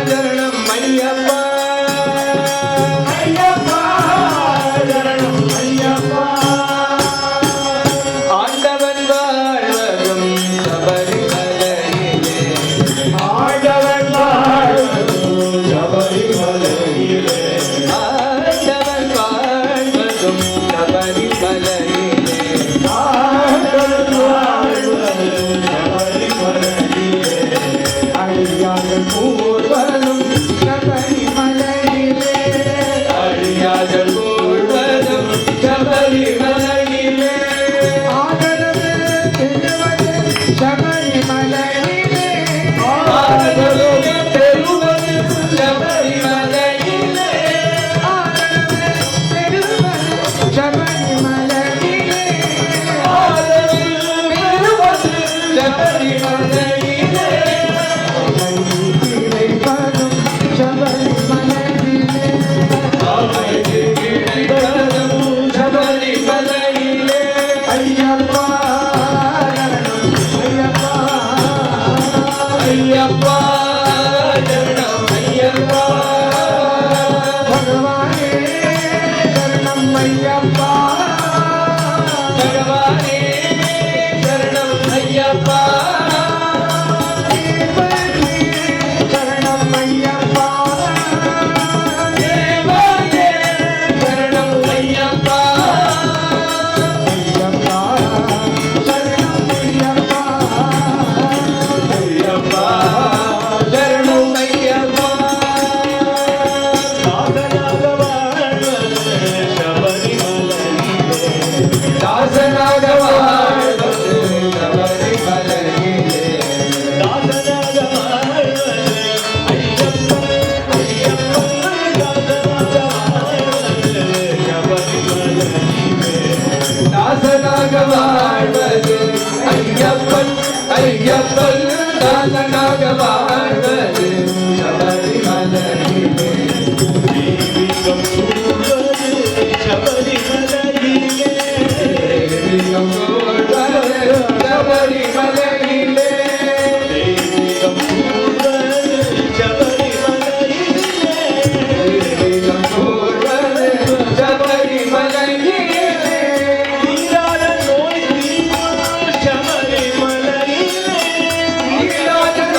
சரணம் ஐயப்பா ஐயப்பா சரணம் ஐயப்பா ஆண்டவன் வாழ்வதும் சபரிமலையிலே ஆண்டவன் வாழ்வதும் சபரிமலையிலே ஆண்டவன் வாழ்வதும் சபரிமலையிலே ஆண்டவன் வாழ்வதும் சபரிமலையிலே அடியார்கள் பூர்வதும் சபரிமலையிலே அடியார்கள் பூர்வதும் சபரிமலையிலே ஆதரவு பெறுவது சபரிமலையிலே ஆதரவு பெறுவது சபரிமலையிலே ஆதரவு பெறுவது சபரிமலையிலே ஆதரவு பெறுவது சபரிமலையிலே கிடைப்பதும் சபரிமலையிலே கிடைப்பதும் சபரிமலையிலே ஐயப்பா ஐயப்பா சரணம் ஐயப்பா பகவானே சரணம் ஐயப்பா பகவானே சரணம் ஐயப்பா தேவனே சரணம் ஐயப்பா தேவனே சரணம் ஐயப்பா ஐயப்பா சரணம் ஐயப்பா ஐயப்பா சரணம் ஐயப்பா தாசனாக வாழ்வது சபரிமலையிலே தாசனாக வாழ்வது ஐயப்பன் ஐயப்பன் தாசனாக வாழ்வது சபரிமலையிலே தெய்வீகம் சூழ்வது சபரிமலையிலே தெய்வீகம் சூழ்வது சபரிமலையிலே தீராத நோய்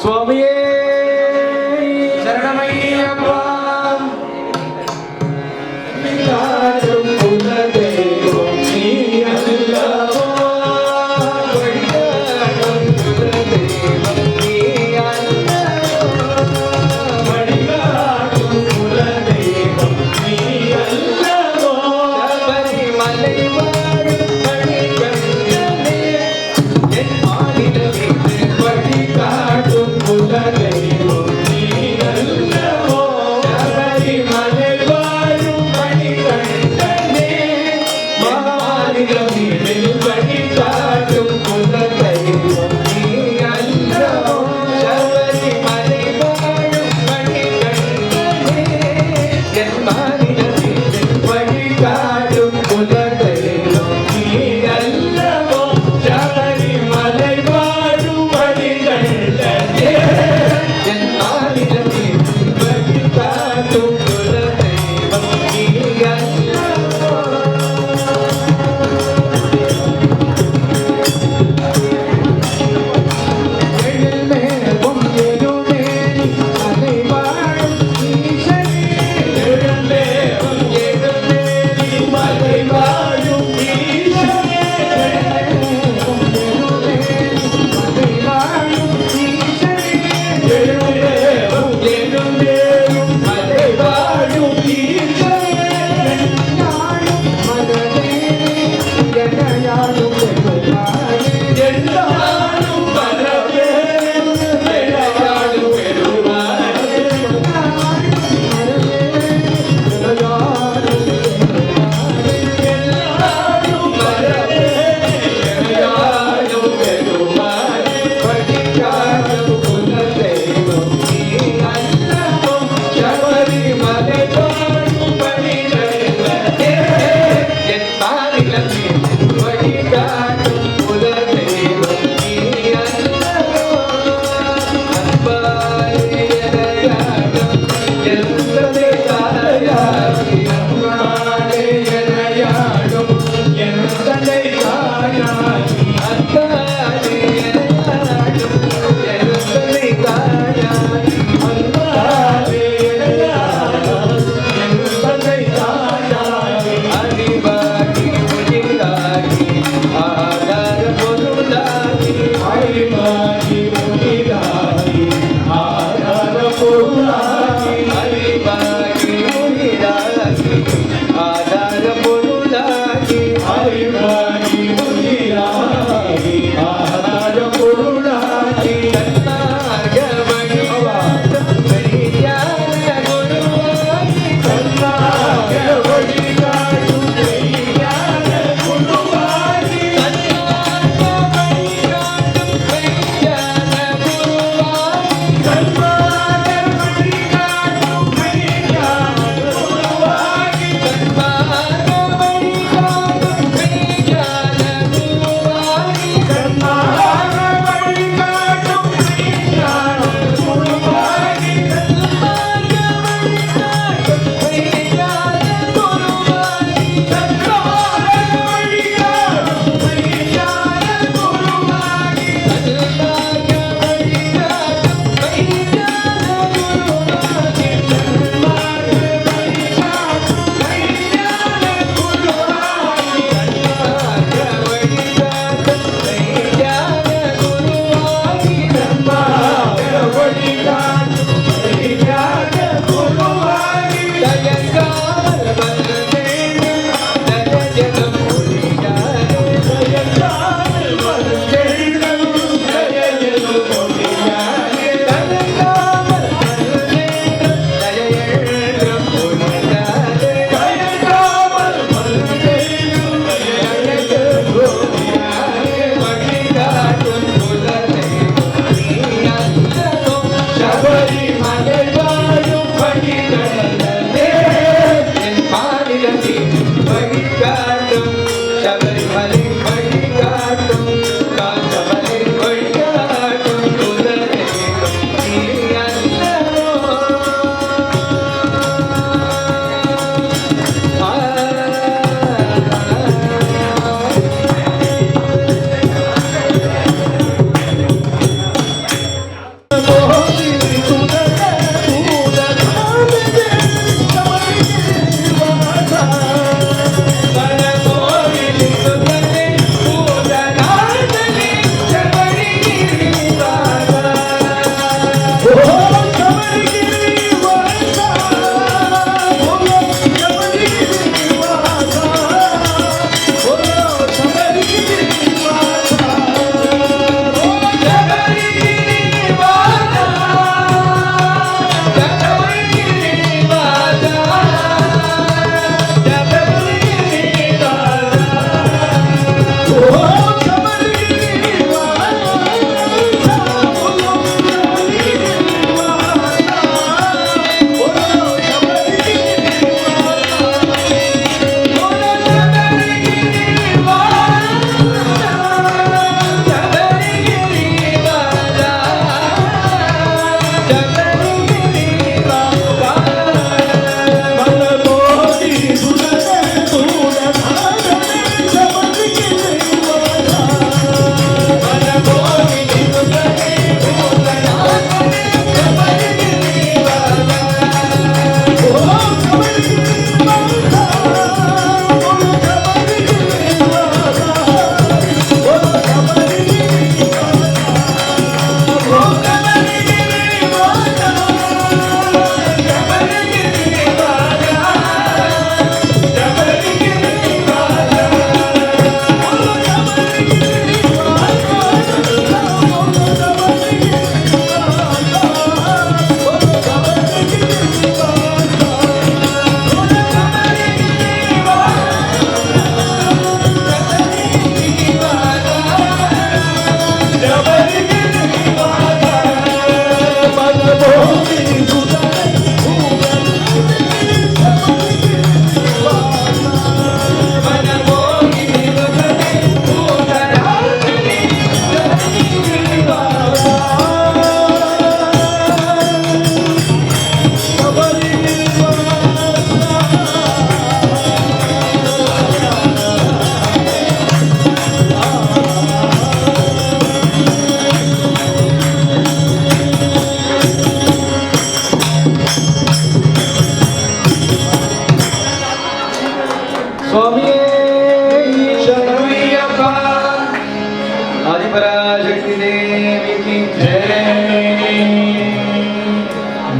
சுவாமியே சரணமையப்பா. விளையாடும் குலதெய்வம் நீ அல்லவோ விளையாடும் குலதெய்வம் நீ அல்லவோ விளையாடும் குலதெய்வம் நீ அல்லவோ சபரிமலை வாழும் மணிகண்டனே என் மாநில வீட்டு வழிகாட்டும் குலதெய்வம்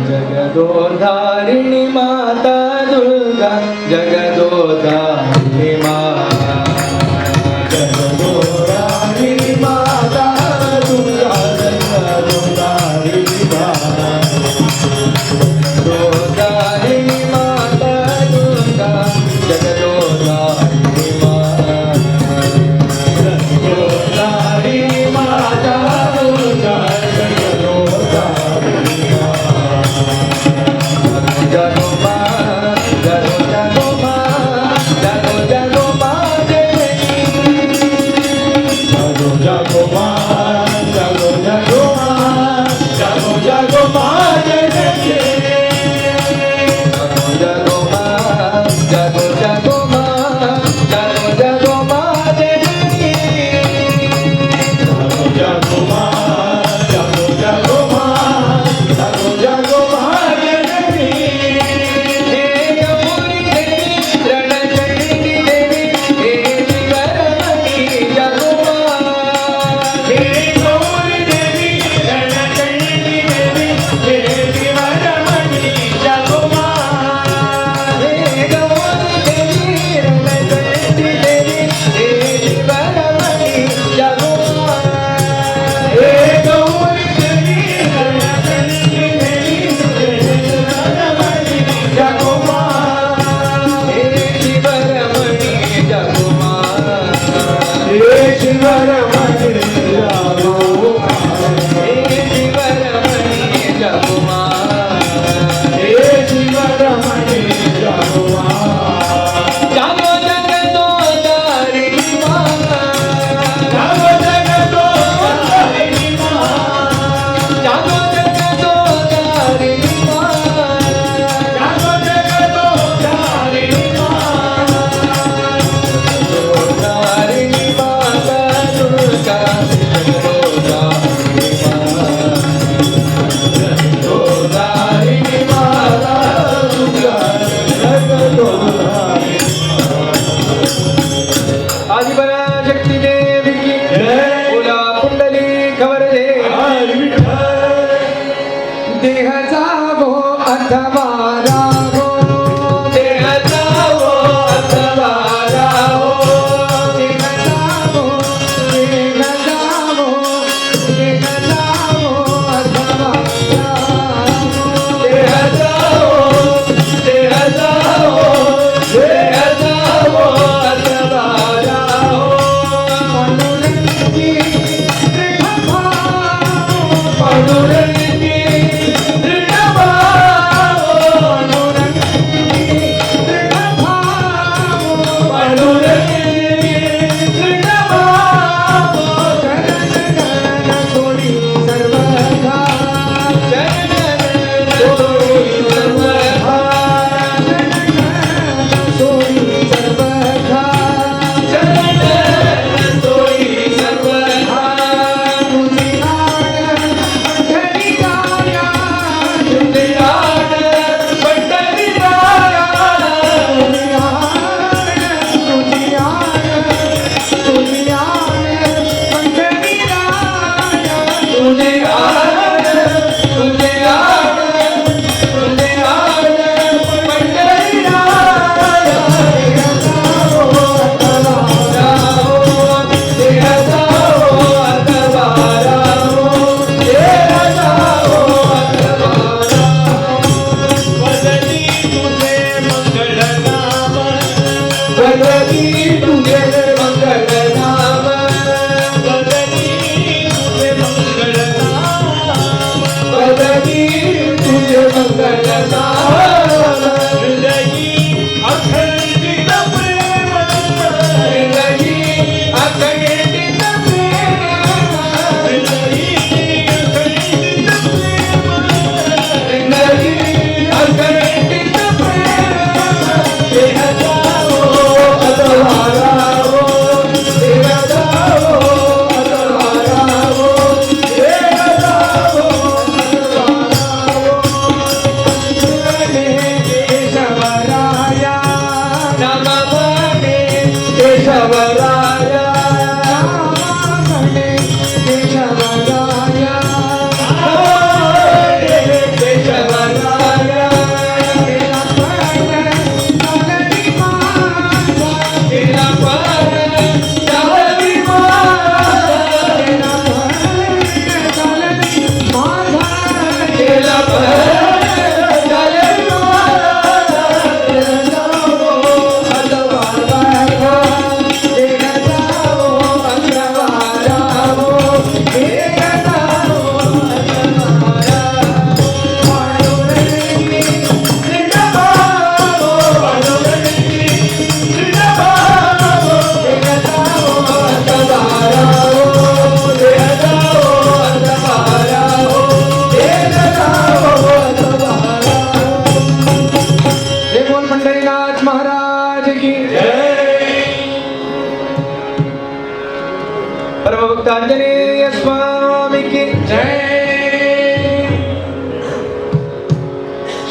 जगदोधारिणी माता दुर्गा जगदोधारिणी माता जगदोधारिणी माता दुर्गा जगदोधारिणी माता जगदोधारिणी माता दुर्गा जगदोधारिणी माता जगदोधारिणी माता दुर्गा जगदोधारिणी माता जगो मा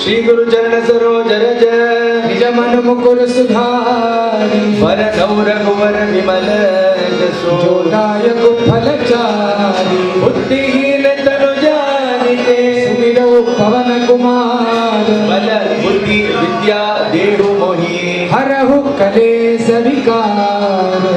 श्री गुरु चरण सरोज रज निज मन मुकुर सुधारी वरनौ रघुवर विमल जसो जो दायक फलचारी बुद्धिहीन तनु जानिके सुमिरो पवन कुमार बल बुद्धि विद्या देहु मोहि हरहु कलेश विकार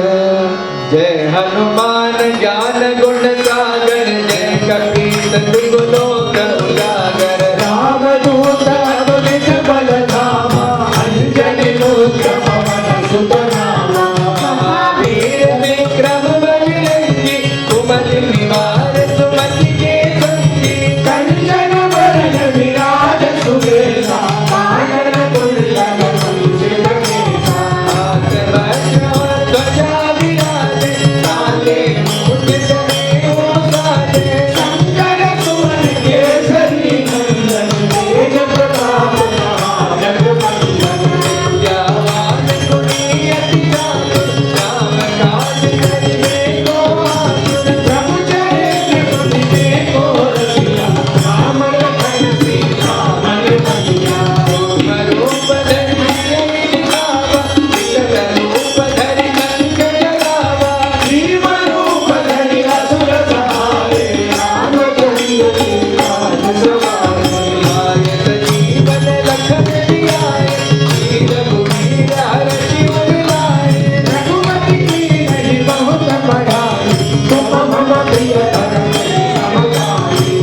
जय हनुमान ज्ञान गुण सागर जय कपीस तिहु लोक उजागर रामदूत अतुलित बल धामा अंजनी पुत्र पवन सुत नामा महावीर विक्रम बजरंगी कुमति निवार सुमति के संगी कंचन वरण विराज सुबेसा कानन कुंडल कुंचित केसा हाथ वज्र ध्वजा विराजे काले मुकुट जनेऊ साजे शंकर सुवन केसरी नंदन तेज प्रताप महाजगवंदन विद्यावान गुणी अति चातुर राम काज करिबे को आतुर ब्रह्मचर्य कृति को रसिया राम लखन सीता मन बसिया रूप धरि दिखावा विकट रूप धरि कंठ जगावा जीव रूप धरि असुर सहारे रामचंद्र जी काज सवारे आयत जीवन लखन जियाए श्री रघुवीर हरषि उर लाए रघुपति की नहीं बहुत बढ़ाई तुम मम प्रिय परम समगाई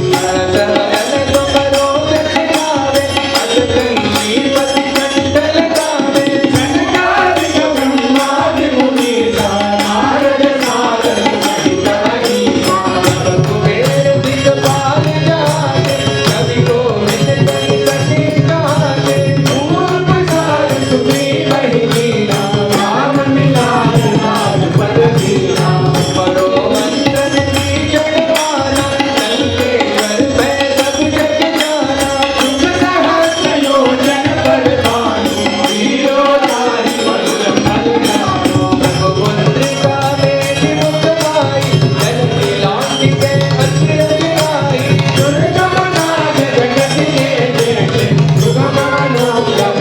सरल तुमरो दिखावे अस कहीं श्रीपति कंठ लगावे संकारिक ब्रह्मादि मुनीसा नारद सारद सहित अहिसा कुबेर दिगपाल जाते कवि गोविंद कवि सती गाते पूर्व सार सुग्रीव ही लीला राम मिलाय राजपद दीना परो मंथन भीषण वाला लंकेश्वर मैं सब जग जाना सुख सहस्र योजन पर भानु वीरो धारि बल फल जानो रघुपुत्रिका मेरी मुखमाई जननी लांटी के अस्त्र गिराई दुर्गम नाग जगत के देखे सुगम अनुग्रह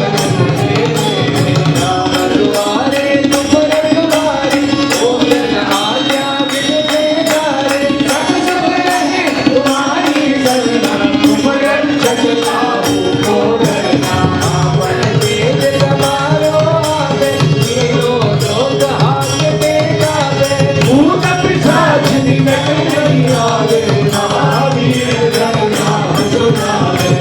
दुआरे तुम रखवारे ओम जन आज्ञा बिन बेगारे सब सुख रहे तुम्हारी सरना तुम रक्षक काहू को डरना आपन तेज समारो आवे तीनों लोक हाथ टेकावे भूत पिशाच निकट नहीं आवे महावीर जब नाम सुनावे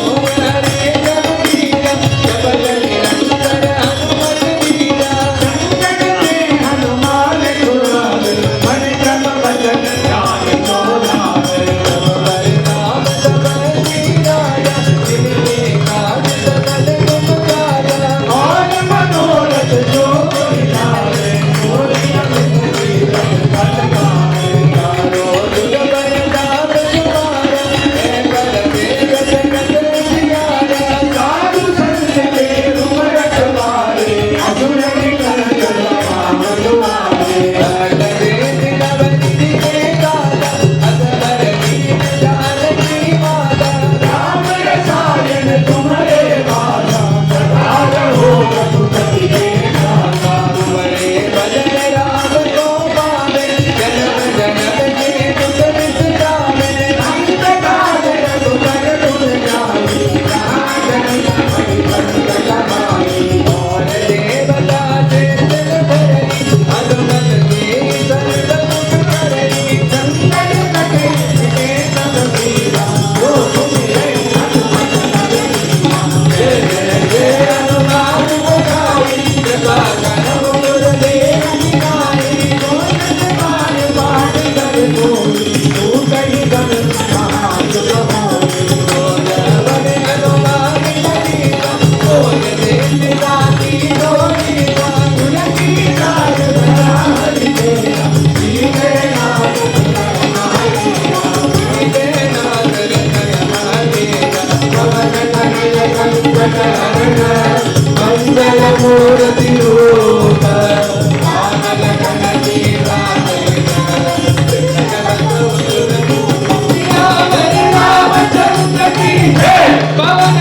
ओम हरे रघुवीर जपल निरंतर हनुमत वीरा संकट ते हनुमान छुड़ावे मन क्रम वचन ध्यान को लावे पर नाम सबर वीराया जिनके काज सकल तुम गाया और मनोरथ जो कोई लावे मोरी अमित फल पावे चारों जुग बरदाव तुम्हारा है कर वेद जगत सियारा साधु संत के रूप रखवारे असुर निकल जलवान दुआरे भक्त देव नवनिधि के दाता असबर दीन जानकी माता राम रसायन तुम्हारे बाला सदा रहो रघुपति के दाता बड़े भजन राम को पावे जन्म जन्म के दुख बिसरावे अंत काल रघुबर तुम जाई जहाँ जन्म हरि भक्त कमाई और देवता चेतन धरई हनुमत के संग मुख करई संकट कटे छिपे सब वीरा जो तुम हनुमत नगरीना जय जय जय हनुमान गोसाई कृपा करो गुरुदेव की नाई गोविंद मार बाट कर कोई तू कहीं गम कहाँ सुख होई बोलवन हनुमान करीबा बोल देव दाती डोरीबा तुलसी दास बना हरि तेरा सीधे नाम हरिया सीते नाथ रखय महादेवा पवन तनय कंचन हरण मंगल मूर्ति रूप आनल घन जीवा रामचंद्र की जय पवन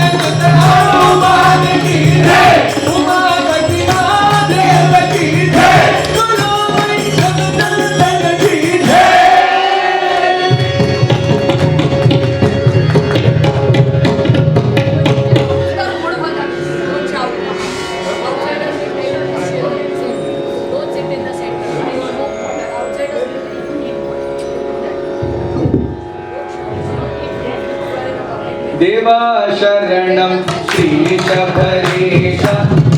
देवा शरणं श्रीशबरीश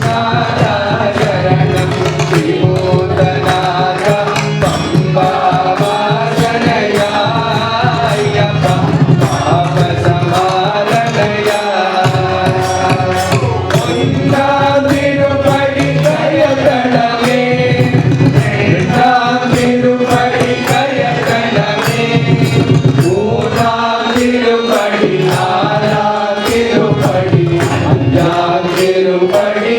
नारायणं श्रीभूतनाथ पम्बा वासनयायप्प पापसमारणया तिरुपति कयकणमे तिरुपति कयकणमे तिरुपति तिरुपति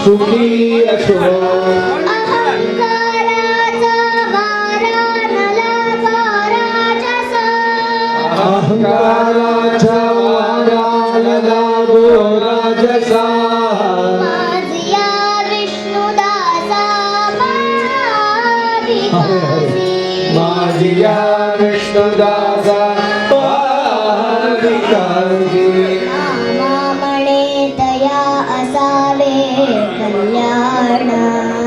सुखी असो अहंकाराचा वारा न लागा राजसा अहंकाराच्या वाऱ्याला लागो राजसा माझिया विष्णुदासा भाविकासी माझिया विष्णुदासा भाविकांची नामामणे दया असावे कल्याण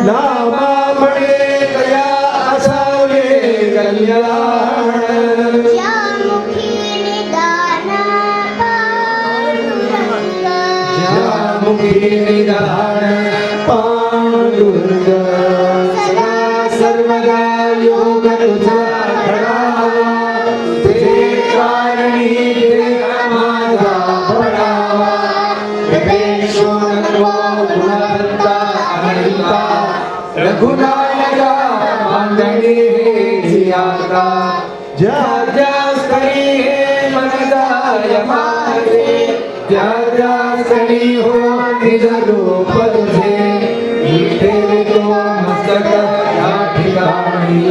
नामामणे दया असावे कल्याण ज्या मुखी निदान पांडुरंग ज्या मुखी निधान पांडुरंग सदा सर्वदा योग तुझा घडावा ते कारणी देह माझा भरावा विवेशो नर्वो गुणवंता अनंता रघुनायका मांडणी जियाता ज्या ज्या स्थळी हे मनदाय माझे त्या त्या स्थळी हो निज रूप तुझे इथे तो मस्तक या ठिकाणी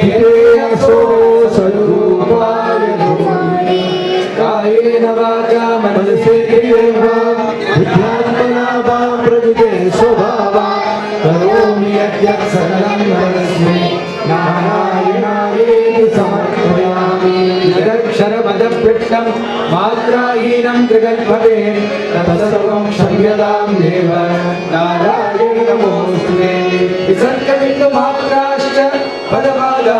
फिरे असो स्वरूपाय धोनी कायेन वाचा मनसेवा बुद्ध्यात्मना वा प्रकृते स्वभावा करोमि यद्यत् सकलं परस्मै नारायणायेति समर्पयामि यदक्षरपदपृष्ठं मात्राहीनं त्रिगर्भवेत् तत्सर्वं क्षम्यतां देव नारायण नमोऽस्तुते विसर्गबिन्दुमात्राश्च पदपादा